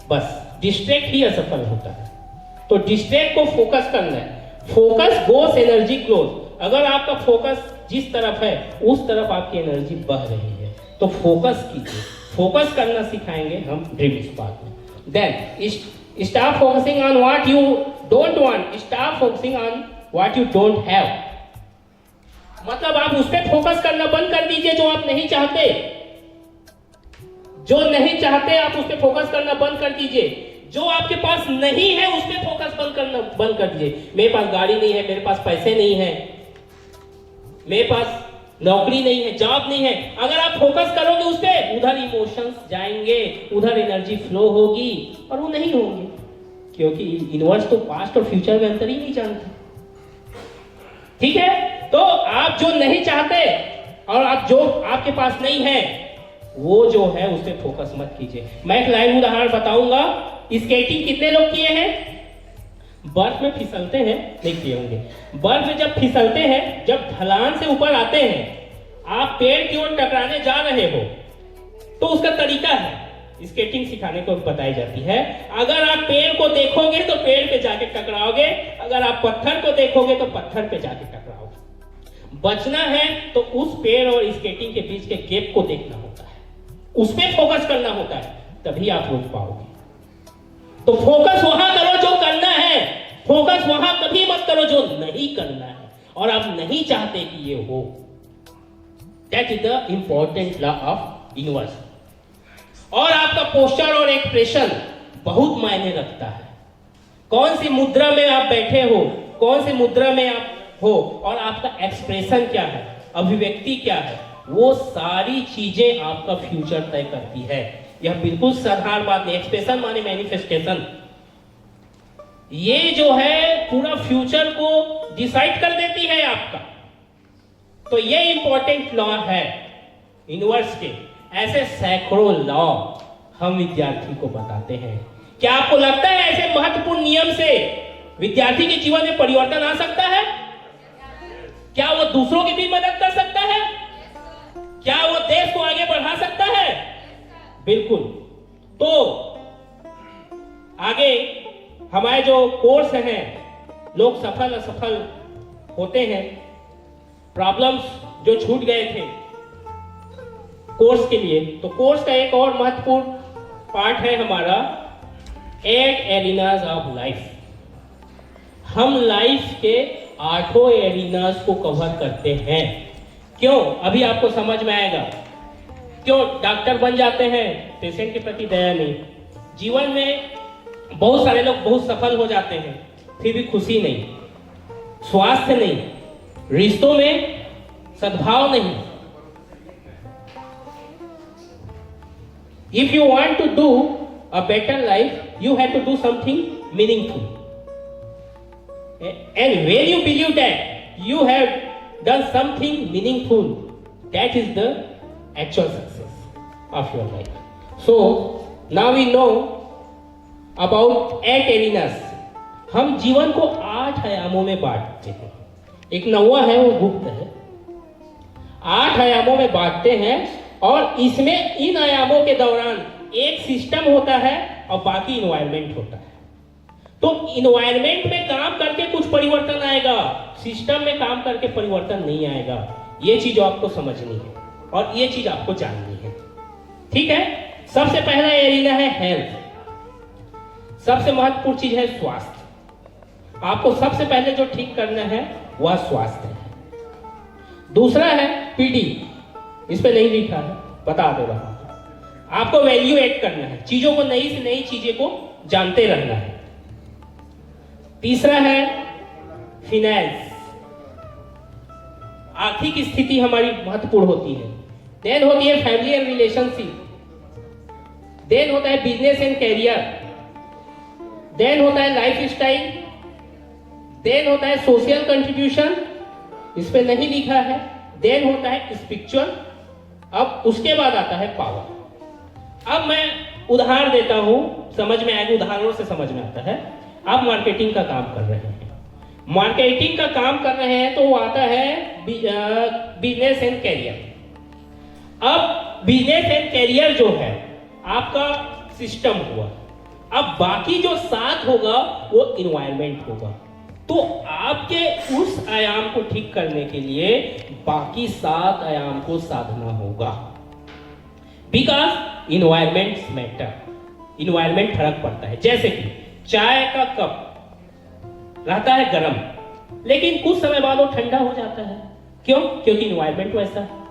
बस डिस्ट्रैक्ट ही असफल होता है। तो डिस्ट्रैक्ट को फोकस करना है। फोकस गोस एनर्जी क्लोज। अगर आपका फोकस जिस तरफ है, उस तरफ आपकी एनर्जी बह रही है, तो फोकस कीजिए। फोकस करना सिखाएंगे हम ड्रीम स्पार्क में। Then stop focusing on what you don't want, stop focusing on what you don't have. मतलब आप उस पर फोकस करना बंद कर दीजिए जो आप नहीं चाहते। जो नहीं चाहते आप उस पर फोकस करना बंद कर दीजिए। जो आपके पास नहीं है उस पर फोकस बंद कर दीजिए। मेरे पास गाड़ी नहीं है, मेरे पास पैसे नहीं है, मेरे पास नौकरी नहीं है, जॉब नहीं है। अगर आप फोकस करोगे उस पर, उधर इमोशंस जाएंगे, उधर एनर्जी फ्लो होगी, और वो नहीं होंगे, क्योंकि यूनिवर्स तो पास्ट और फ्यूचर में अंतर ही नहीं जानता। ठीक है, तो आप जो नहीं चाहते और आप जो आपके पास नहीं है, वो जो है उस पर फोकस मत कीजिए। मैं एक लाइव उदाहरण बताऊंगा। स्केटिंग कितने लोग किए हैं? बर्फ में फिसलते हैं, नहीं किए होंगे। बर्फ में जब फिसलते हैं, जब ढलान से ऊपर आते हैं, आप पेड़ की ओर टकराने जा रहे हो, तो उसका तरीका है, स्केटिंग सिखाने को बताई जाती है। अगर आप पेड़ को देखोगे तो पेड़ पे जाके टकराओगे, अगर आप पत्थर को देखोगे तो पत्थर पे जाके टकराओगे। बचना है तो उस पेड़ और स्केटिंग के बीच के गैप को देखना होता है, उस पर फोकस करना होता है। तभी आप रोक पाओगे। तो फोकस वहां करो जो करना है, फोकस वहां कभी मत करो जो नहीं करना है और आप नहीं चाहते कि ये हो। That is the important law of universe. और आपका पोस्चर और एक्सप्रेशन बहुत मायने रखता है। कौन सी मुद्रा में आप बैठे हो, कौन सी मुद्रा में आप हो और आपका एक्सप्रेशन क्या है, अभिव्यक्ति क्या है, वो सारी चीजें आपका फ्यूचर तय करती है। यह बिल्कुल साधारण बात नहीं। एक्सप्रेशन माने मैनिफेस्टेशन, ये जो है पूरा फ्यूचर को डिसाइड कर देती है आपका। तो ये इंपॉर्टेंट लॉ है यूनिवर्स के। ऐसे सैकड़ों लॉ हम विद्यार्थी को बताते हैं। क्या आपको लगता है ऐसे महत्वपूर्ण नियम से विद्यार्थी के जीवन में परिवर्तन आ सकता है? क्या वो दूसरों की भी मदद कर सकता है? क्या वो देश को आगे बढ़ा सकता है? बिल्कुल। तो आगे हमारे जो कोर्स हैं, लोग सफल असफल होते हैं। प्रॉब्लम्स जो छूट गए थे कोर्स के लिए, तो कोर्स का एक और महत्वपूर्ण पार्ट है हमारा 8 एरिनाज ऑफ लाइफ। हम लाइफ के 8 एरिनाज को कवर करते हैं। क्यों? अभी आपको समझ में आएगा। क्यों डॉक्टर बन जाते हैं? पेशेंट के प्रति दया नहीं। जीवन में बहुत सारे लोग बहुत सफल हो जाते हैं, फिर भी खुशी नहीं, स्वास्थ्य नहीं, रिश्तों में सद्भाव नहीं। If you want to do a better life, you have to do something meaningful. And when you believe that you have done something meaningful, that is the actual success of your life. So now we know about 8 arenas. हम जीवन को 8 आयामों में बांटते हैं। एक 9वां है, वो गुप्त है। 8 आयामों में बांटते हैं और इसमें इन आयामों के दौरान एक सिस्टम होता है और बाकी इन्वायरमेंट होता है। तो इन्वायरमेंट में काम करके कुछ परिवर्तन आएगा, सिस्टम में काम करके परिवर्तन नहीं आएगा। ये चीज आपको समझनी है और ये चीज आपको जाननी है। ठीक है। सबसे पहला एरिया है हेल्थ। सबसे महत्वपूर्ण चीज है स्वास्थ्य। आपको सबसे पहले जो ठीक करना है वह स्वास्थ्य है। दूसरा है पीडी, इस पे नहीं लिखा है, बता दे रहा हूं। आपको वैल्यू ऐड करना है, चीजों को नई से नई चीजें को जानते रहना है। तीसरा है फिनेंस, आर्थिक स्थिति हमारी महत्वपूर्ण होती है। देन होती है फैमिली एंड रिलेशनशिप। देन होता है बिजनेस एंड कैरियर। देन होता है लाइफ स्टाइल। देन होता है सोशल कंट्रीब्यूशन, इस पे नहीं लिखा है। देन होता है स्पिरिचुअल। अब उसके बाद आता है पावर। अब मैं उदाहरण देता हूं, समझ में आएगा, उदाहरणों से समझ में आता है। आप मार्केटिंग का काम कर रहे हैं, मार्केटिंग का काम कर रहे हैं, तो वो आता है बिजनेस एंड कैरियर। अब बिजनेस एंड कैरियर जो है आपका सिस्टम हुआ। अब बाकी जो साथ होगा वो इन्वायरमेंट होगा। तो आपके उस आयाम को ठीक करने के लिए बाकी 7 आयाम को साधना होगा। बिकॉज इन्वायरमेंट मैटर, इन्वायरमेंट फर्क पड़ता है। जैसे कि चाय का कप रहता है गर्म, लेकिन कुछ समय बाद वो ठंडा हो जाता है। क्यों? क्योंकि इन्वायरमेंट वैसा है।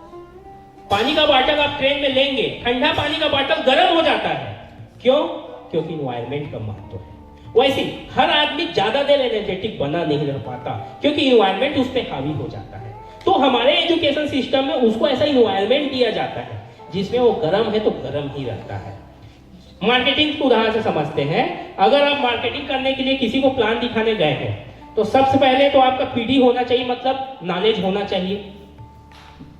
पानी का बॉटल आप ट्रेन में लेंगे, ठंडा पानी का बॉटल गर्म हो जाता है। क्यों? क्योंकि इन्वायरमेंट का महत्व है। वैसे हर आदमी ज्यादा देर एनर्जेटिक बना नहीं रह पाता, क्योंकि इन्वायरमेंट उस पर हावी हो जाता है। तो हमारे एजुकेशन सिस्टम में उसको ऐसा इन्वायरमेंट दिया जाता है जिसमें वो गर्म है तो गर्म ही रहता है। मार्केटिंग को उदाहरण से समझते हैं। अगर आप मार्केटिंग करने के लिए किसी को प्लान दिखाने गए हैं, तो सबसे पहले तो आपका पीडी होना चाहिए, मतलब नॉलेज होना चाहिए,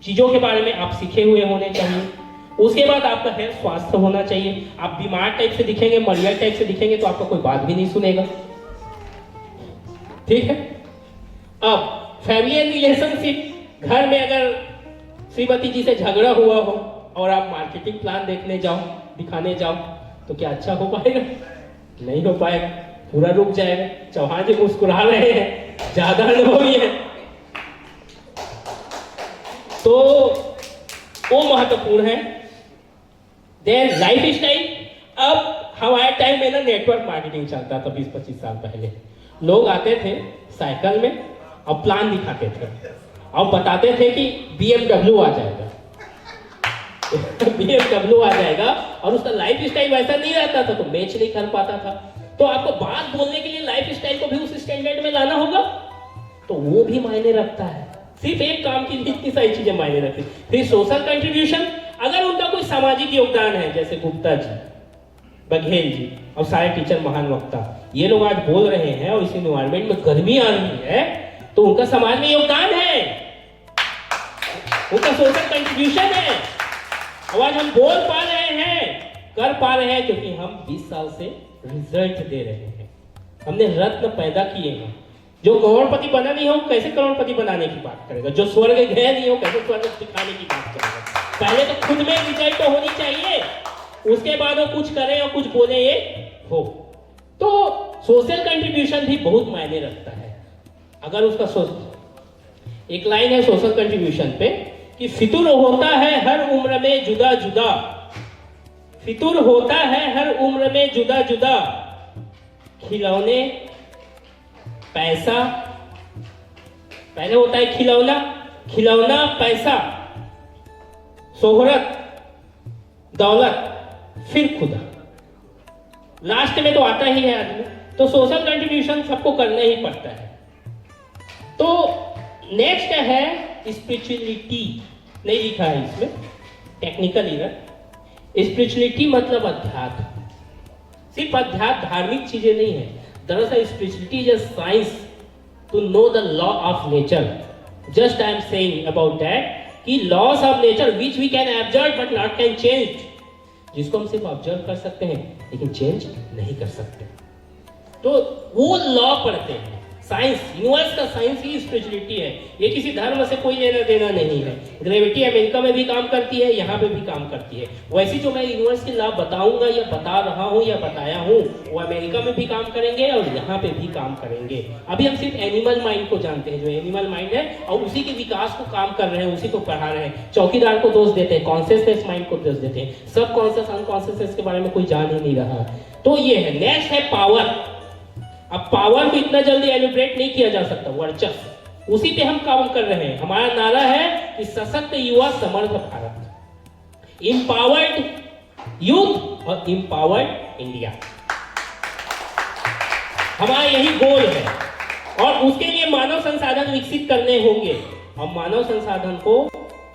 चीजों के बारे में आप सीखे हुए होने चाहिए। उसके बाद आपका हेल्थ स्वास्थ्य होना चाहिए। आप बीमार टाइप से दिखेंगे, मरिया टाइप से दिखेंगे, तो आपका कोई बात भी नहीं सुनेगा। ठीक है। अब फैमिली एंड रिलेशनशिप, घर में अगर श्रीमती जी से झगड़ा हुआ हो और आप मार्केटिंग प्लान देखने जाओ, दिखाने जाओ, तो क्या अच्छा हो पाएगा? नहीं हो पाएगा, पूरा रुक जाएगा। चौहान जी मुस्कुरा रहे हैं, ज्यादा अनुभवी है, तो वो महत्वपूर्ण है। देन लाइफ स्टाइल, अब हमारे टाइम में ना नेटवर्क मार्केटिंग चलता था 20-25 साल पहले। लोग आते थे साइकिल में और प्लान दिखाते थे और बताते थे कि BMW आ जाएगा BMW आ जाएगा, और उसका लाइफ स्टाइल वैसा नहीं रहता था तो मैच नहीं कर पाता था। तो आपको बात बोलने के लिए लाइफ स्टाइल को भी उस स्टैंडर्ड में लाना होगा, तो वो भी मायने रखता है। सिर्फ एक काम की इतनी सारी चीजें मायने रखती। फिर सोशल कंट्रीब्यूशन, अगर उनका कोई सामाजिक योगदान है, जैसे गुप्ता जी, बघेल जी और सारे टीचर महान वक्ता, ये लोग आज बोल रहे हैं और इस एनवायरमेंट में गर्मी आ रही है, तो उनका समाज में योगदान है, उनका सोशल कंट्रीब्यूशन है। और आज हम बोल पा रहे हैं, कर पा रहे हैं, क्योंकि हम 20 साल से रिजल्ट दे रहे हैं। हमने रत्न पैदा किए हैं। जो करोड़पति बना नहीं हो, कैसे करोड़पति बनाने की बात करेगा? जो स्वर्ग गए नहीं हो, कैसे स्वर्ग दिखाने की बात करेगा? पहले तो खुद में रिजल्ट तो होनी चाहिए, उसके बाद वो कुछ करे और कुछ बोले ये हो। तो सोशल कंट्रीब्यूशन भी बहुत मायने रखता है। अगर उसका एक लाइन है सोशल कंट्रीब्यूशन पे कि फितूर होता है हर उम्र में जुदा जुदा, फितूर होता है हर उम्र में जुदा जुदा, खिलौने पैसा, पहले होता है खिलौना, खिलौना पैसा, शोहरत दौलत, फिर खुदा, लास्ट में तो आता ही है आदमी। तो सोशल कंट्रीब्यूशन सबको करना ही पड़ता है। तो नेक्स्ट है स्पिरिचुअलिटी, नहीं लिखा है इसमें, टेक्निकल इरर। स्पिरिचुअलिटी मतलब अध्यात्म, सिर्फ अध्यात्म धार्मिक चीजें नहीं है। दरअसल spirituality is a science to know the law of nature. Just I am saying about that कि laws of nature which we can observe but not can change, जिसको हम सिर्फ ऑब्जर्व कर सकते हैं लेकिन चेंज नहीं कर सकते। तो वो लॉ पढ़ते हैं। साइंस, यूनिवर्स का साइंस ही स्पिरिचुअलिटी है। ये किसी धर्म से कोई लेना देना नहीं है। ग्रेविटी अमेरिका में भी काम करती है, यहाँ पे भी काम करती है। वैसे जो मैं यूनिवर्स के लॉ बताऊंगा या बता रहा हूँ या बताया हूँ, वो अमेरिका में भी काम करेंगे और यहाँ पे भी काम करेंगे। अभी हम सिर्फ एनिमल माइंड को जानते हैं, जो एनिमल माइंड है, और उसी के विकास को काम कर रहे हैं, उसी को पढ़ा रहे हैं। चौकीदार को दोष देते हैं, कॉन्शियसनेस माइंड को दोष देते हैं। सब कॉन्शियस अनकॉन्शियसनेस के बारे में कोई जान ही नहीं रहा। तो ये है। नेक्स्ट है पावर। अब पावर को इतना जल्दी एलिब्रेट नहीं किया जा सकता, वर्चस्व, उसी पे हम काम कर रहे हैं। हमारा नारा है कि सशक्त युवा समर्थ भारत, इंपावर्ड यूथ और इंपावर्ड इंडिया, हमारा यही गोल है। और उसके लिए मानव संसाधन विकसित करने होंगे, और मानव संसाधन को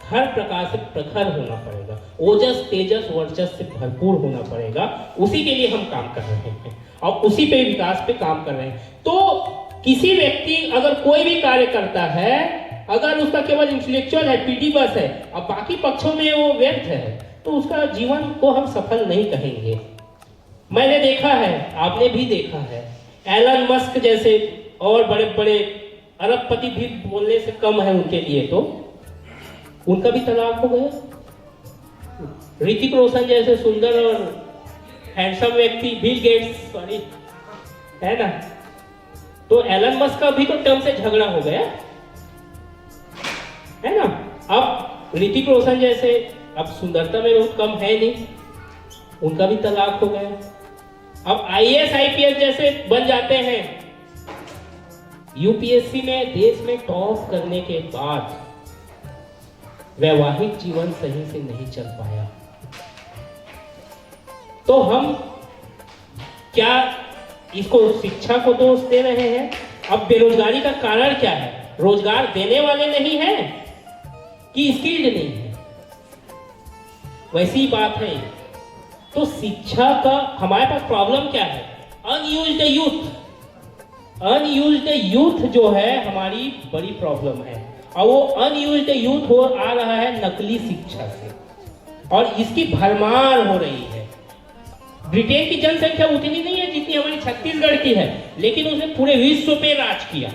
हर प्रकार से प्रखर होना पड़ेगा, ओजस तेजस वर्चस्व से भरपूर होना पड़ेगा। उसी के लिए हम काम कर रहे हैं और उसी पे विकास पे काम कर रहे हैं। तो किसी व्यक्ति अगर कोई भी कार्य करता है, अगर उसका केवल इंटेलेक्चुअल है, पीटी बस है, और बाकी पक्षों में वो व्यर्थ है, तो उसका जीवन को हम सफल नहीं कहेंगे। मैंने देखा है, आपने भी देखा है, एलन मस्क जैसे और बड़े बड़े अरबपति भी बोलने से कम है उनके लिए, तो उनका भी तलाक हो गया। ऋतिक रोशन जैसे सुंदर और हैंडसम व्यक्ति, बिल गेट्स सॉरी, है ना, तो एलन मस्क का भी तो टर्म से झगड़ा हो गया, है ना। अब ऋतिक रोशन जैसे, अब सुंदरता में बहुत कम है नहीं, उनका भी तलाक हो गया। अब IAS IPS जैसे बन जाते हैं, UPSC में देश में टॉप करने के बाद वैवाहिक जीवन सही से नहीं चल पाया। तो हम क्या इसको शिक्षा को दोष दे रहे हैं? अब बेरोजगारी का कारण क्या है? रोजगार देने वाले नहीं है कि स्किल्ड नहीं है, वैसी बात है। तो शिक्षा का हमारे पास प्रॉब्लम क्या है? Unused youth. अनयूज्ड यूथ जो है हमारी बड़ी प्रॉब्लम है, और वो अनयूज्ड यूथ हो आ रहा है नकली शिक्षा से, और इसकी भरमार हो रही है। ब्रिटेन की जनसंख्या उतनी नहीं है जितनी हमारी छत्तीसगढ़ की है, लेकिन उसने पूरे विश्व पे राज किया।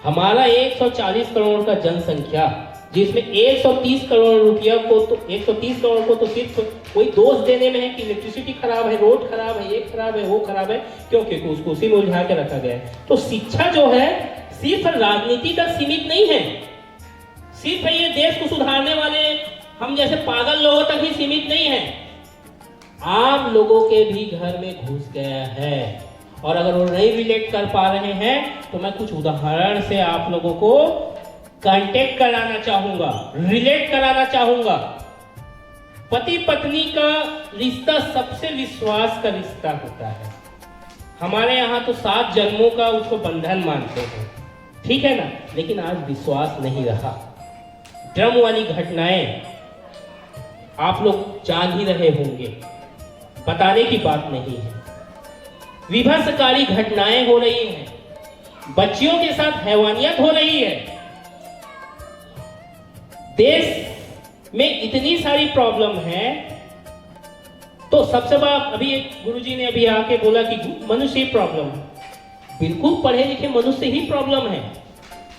हमारा 140 करोड़ का जनसंख्या, जिसमें 130 करोड़ रुपया को तो 130 करोड़ को तो सिर्फ कोई दोष देने में है कि इलेक्ट्रिसिटी खराब है, रोड खराब है, ये खराब है, वो खराब है, क्यों? क्योंकि उसको उसी में उलझा के रखा गया है। तो शिक्षा जो है सिर्फ राजनीति तक सीमित नहीं है, सिर्फ ये देश को सुधारने वाले हम जैसे पागल लोगों तक ही सीमित नहीं है। आम लोगों के भी घर में घुस गया है। और अगर वो नहीं रिलेट कर पा रहे हैं तो मैं कुछ उदाहरण से आप लोगों को कांटेक्ट कराना चाहूंगा, रिलेट कराना चाहूंगा। पति पत्नी का रिश्ता सबसे विश्वास का रिश्ता होता है। हमारे यहाँ तो 7 जन्मों का उसको बंधन मानते हैं, ठीक है ना। लेकिन आज विश्वास नहीं रहा। ड्रम वाली घटनाएं आप लोग जान ही रहे होंगे, बताने की बात नहीं है। विभत्सकारी घटनाएं हो रही हैं, बच्चियों के साथ हैवानियत हो रही है। देश में इतनी सारी प्रॉब्लम है। तो सबसे बड़ा अभी एक गुरुजी ने अभी आके बोला कि मनुष्य ही प्रॉब्लम है। बिल्कुल पढ़े लिखे मनुष्य ही प्रॉब्लम है।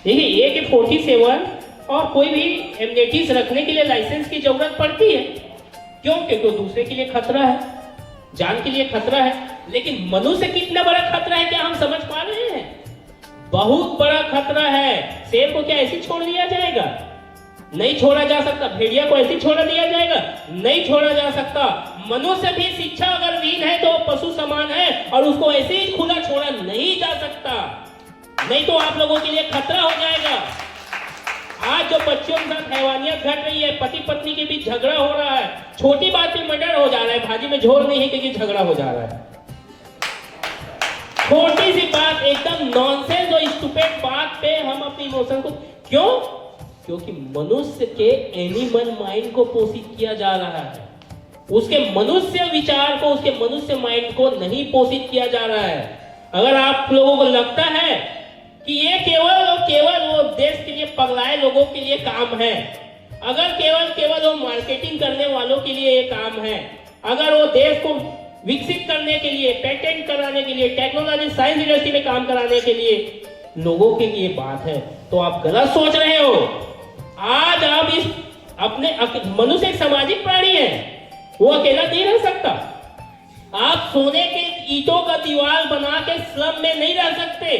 देखिए AK-47 और कोई भी M-80 रखने के लिए लाइसेंस की जरूरत पड़ती है। क्यों? क्योंकि दूसरे के लिए खतरा है, जान के लिए खतरा है। लेकिन मनुष्य कितना बड़ा खतरा है, क्या हम समझ पा रहे हैं? बहुत बड़ा खतरा है। शेर को क्या ऐसे छोड़ दिया जाएगा? नहीं छोड़ा जा सकता। भेड़िया को ऐसे छोड़ दिया जाएगा? नहीं छोड़ा जा सकता। मनुष्य भी शिक्षा अगर वीन है तो पशु समान है और उसको ऐसे ही खुला छोड़ा नहीं जा सकता, नहीं तो आप लोगों के लिए खतरा हो जाएगा। आज जो बच्चों के साथ हैवानियत घट रही है, पति पत्नी के बीच झगड़ा हो रहा है, छोटी बात पे मर्डर हो जा रहा है, भाजी में झोल नहीं है क्योंकि झगड़ा हो जा रहा है। छोटी सी बात, एकदम नॉनसेंस और स्टूपिड बात पे हम अपनी इमोशन को क्यों? क्योंकि मनुष्य के एनिमल माइंड को पोषित किया जा रहा है, उसके मनुष्य विचार को, उसके मनुष्य माइंड को नहीं पोषित किया जा रहा है। अगर आप लोगों को लगता है कि ये केवल और केवल वो देश के लिए पगलाए लोगों के लिए काम है, अगर केवल वो मार्केटिंग करने वालों के लिए ये काम है, अगर वो देश को विकसित करने के लिए, पेटेंट कराने के लिए, टेक्नोलॉजी साइंस इंडस्ट्री में काम कराने के लिए लोगों के लिए बात है, तो आप गलत सोच रहे हो। आज आप इस अपने मनुष्य एक सामाजिक प्राणी है, वो अकेला नहीं रह सकता। आप सोने के ईंटों का दीवार बना के स्लम में नहीं रह सकते।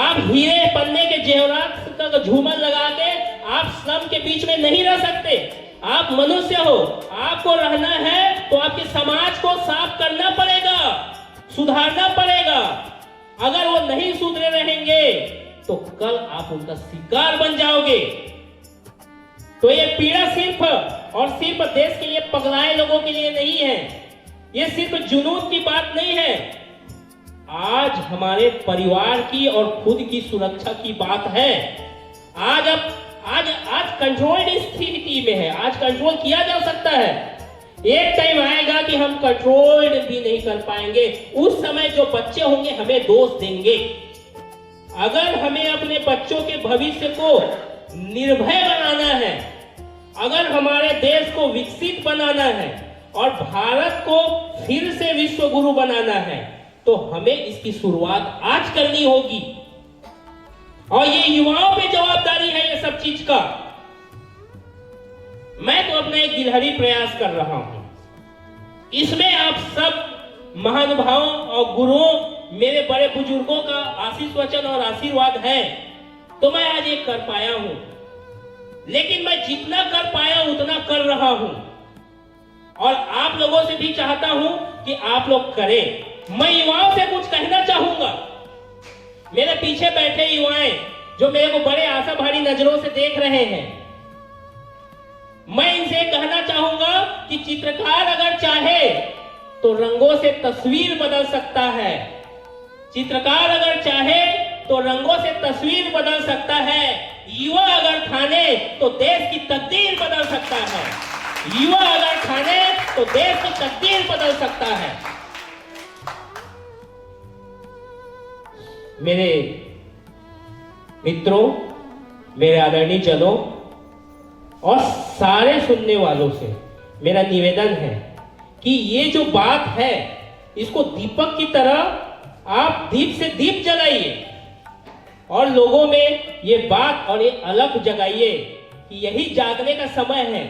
आप हीरे पन्ने के जेवरात का झूमर लगा के आप स्लम के बीच में नहीं रह सकते। आप मनुष्य हो, आपको रहना है तो आपके समाज को साफ करना पड़ेगा, सुधारना पड़ेगा। अगर वो नहीं सुधरे रहेंगे तो कल आप उनका शिकार बन जाओगे। तो ये पीड़ा सिर्फ और सिर्फ देश के लिए पगलाए लोगों के लिए नहीं है, ये सिर्फ जुनून की बात नहीं है। आज हमारे परिवार की और खुद की सुरक्षा की बात है। आज कंट्रोल्ड स्थिति में है, आज कंट्रोल किया जा सकता है। एक टाइम आएगा कि हम कंट्रोल्ड भी नहीं कर पाएंगे। उस समय जो बच्चे होंगे हमें दोष देंगे। अगर हमें अपने बच्चों के भविष्य को निर्भय बनाना है, अगर हमारे देश को विकसित बनाना है और भारत को फिर से विश्व गुरु बनाना है, तो हमें इसकी शुरुआत आज करनी होगी। और ये युवाओं पे जवाबदारी है ये सब चीज का। मैं तो अपना एक गिलहरी प्रयास कर रहा हूं, इसमें आप सब महानुभावों और गुरुओं, मेरे बड़े बुजुर्गों का आशीष वचन और आशीर्वाद है, तो मैं आज ये कर पाया हूं। लेकिन मैं जितना कर पाया उतना कर रहा हूं और आप लोगों से भी चाहता हूं कि आप लोग करें। मैं युवाओं से कुछ कहना चाहूंगा। मेरे पीछे बैठे युवाएं जो मेरे को बड़े आशा भरी नजरों से देख रहे हैं, मैं इनसे कहना चाहूंगा कि चित्रकार अगर चाहे तो रंगों से तस्वीर बदल सकता है। चित्रकार अगर चाहे तो रंगों से तस्वीर बदल सकता है। युवा अगर ठाने तो देश की तकदीर बदल सकता है। युवा अगर ठाने तो देश की तकदीर बदल सकता है। मेरे मित्रों, मेरे आदरणीय जनों और सारे सुनने वालों से मेरा निवेदन है कि ये जो बात है इसको दीपक की तरह आप दीप से दीप जलाइए और लोगों में ये बात और ये अलग जगाइए कि यही जागने का समय है।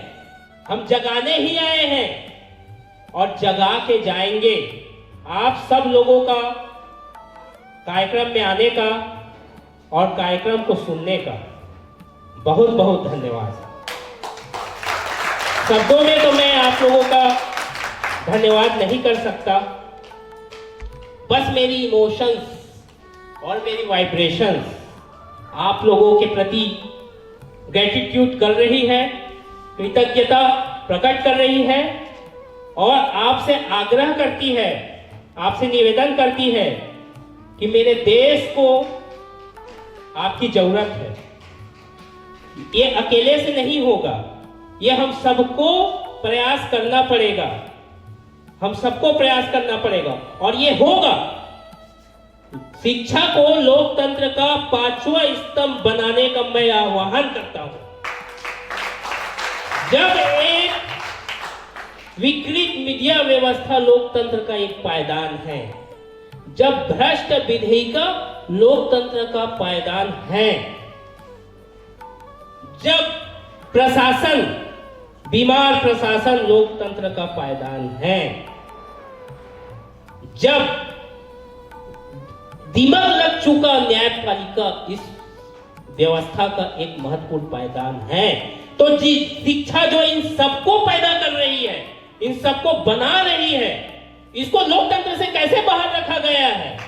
हम जगाने ही आए हैं और जगा के जाएंगे। आप सब लोगों का कार्यक्रम में आने का और कार्यक्रम को सुनने का बहुत बहुत धन्यवाद। शब्दों में तो मैं आप लोगों का धन्यवाद नहीं कर सकता, बस मेरी इमोशंस और मेरी वाइब्रेशंस आप लोगों के प्रति ग्रेटिट्यूड कर रही है, कृतज्ञता प्रकट कर रही है और आपसे आग्रह करती है, आपसे निवेदन करती है कि मेरे देश को आपकी जरूरत है। ये अकेले से नहीं होगा, ये हम सबको प्रयास करना पड़ेगा, हम सबको प्रयास करना पड़ेगा और ये होगा। शिक्षा को लोकतंत्र का 5वां स्तंभ बनाने का मैं आह्वान करता हूं। जब एक विकृत मीडिया व्यवस्था लोकतंत्र का एक पायदान है, जब भ्रष्ट विधेयिका लोकतंत्र का पायदान है, जब प्रशासन बीमार प्रशासन लोकतंत्र का पायदान है, जब दिमाग लग चुका न्यायपालिका इस व्यवस्था का एक महत्वपूर्ण पायदान है, तो शिक्षा जो इन सबको पैदा कर रही है, इन सबको बना रही है, इसको लोकतंत्र से कैसे बाहर रखा गया है?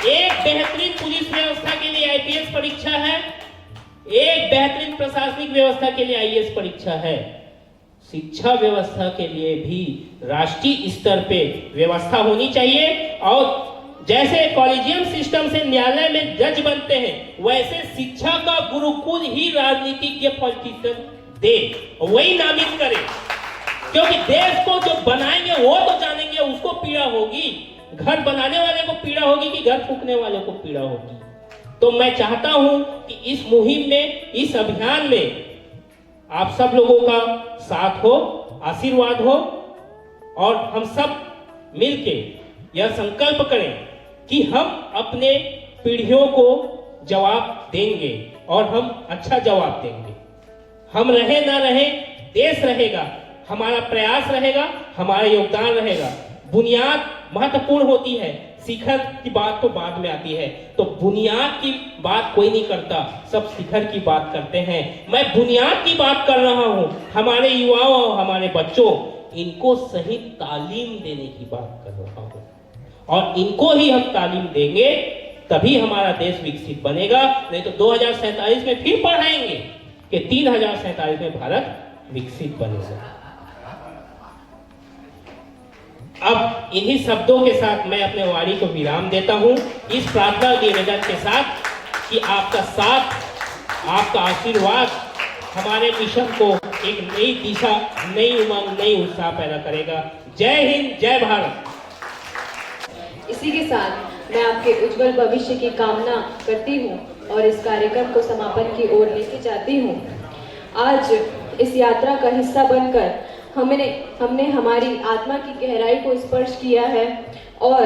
एक बेहतरीन पुलिस व्यवस्था के लिए आईपीएस परीक्षा है, एक बेहतरीन प्रशासनिक व्यवस्था के लिए आईएएस परीक्षा है। शिक्षा व्यवस्था के लिए भी राष्ट्रीय स्तर पे व्यवस्था होनी चाहिए और जैसे कॉलेजियम सिस्टम से न्यायालय में जज बनते हैं, वैसे शिक्षा का गुरुकुल ही राजनीतिज्ञ पॉलिटिशियन दे, वही नामित करे, क्योंकि देश को जो बनाएंगे वो तो जानेंगे, उसको पीड़ा होगी, घर बनाने वाले को पीड़ा होगी कि घर फूकने वाले को पीड़ा होगी। तो मैं चाहता हूं कि इस मुहिम में, इस अभियान में आप सब लोगों का साथ हो, आशीर्वाद हो और हम सब मिलके यह संकल्प करें कि हम अपने पीढ़ियों को जवाब देंगे और हम अच्छा जवाब देंगे। हम रहे ना रहे, देश रहेगा, हमारा प्रयास रहेगा, हमारा योगदान रहेगा। बुनियाद महत्वपूर्ण होती है, शिखर की बात तो बाद में आती है। तो बुनियाद की बात कोई नहीं करता, सब शिखर की बात करते हैं। मैं बुनियाद की बात कर रहा हूं, हमारे युवाओं और हमारे बच्चों, इनको सही तालीम देने की बात कर रहा हूं और इनको ही हम तालीम देंगे तभी हमारा देश विकसित बनेगा। नहीं तो 2047 में फिर पढ़ाएंगे कि 3047 में भारत विकसित बनेगा। अब इन्हीं शब्दों के साथ मैं अपने वाणी को विराम देता हूं, इस प्रार्थना निवेदन के साथ कि आपका साथ, आपका आशीर्वाद हमारे मिशन को एक नई दिशा, नई उमंग, नई उत्साह पैदा करेगा। जय हिंद, जय भारत। इसी के साथ मैं आपके उज्जवल भविष्य की कामना करती हूँ और इस कार्यक्रम को समापन की ओर लेके जाती हूँ। आज इस यात्रा का हिस्सा बनकर हमने हमारी आत्मा की गहराई को स्पर्श किया है और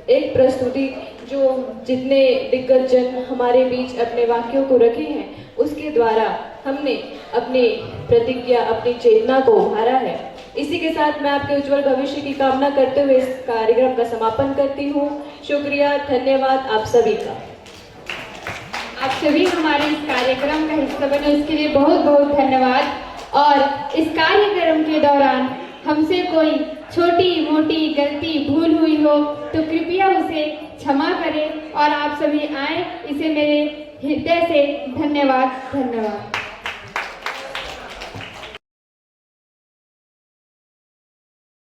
एक प्रस्तुति जो जितने दिग्गज जन हमारे बीच अपने वाक्यों को रखे हैं, उसके द्वारा हमने अपनी प्रतिज्ञा, अपनी चेतना को उभारा है। इसी के साथ मैं आपके उज्जवल भविष्य की कामना करते हुए इस कार्यक्रम का समापन करती हूँ। शुक्रिया, धन्यवाद आप सभी का। आप सभी हमारे इस कार्यक्रम का हिस्सा बने, इसके लिए बहुत बहुत धन्यवाद। और इस कार्यक्रम के दौरान हमसे कोई छोटी मोटी गलती भूल हुई हो तो कृपया उसे क्षमा करें और आप सभी आए, इसे मेरे हृदय से धन्यवाद।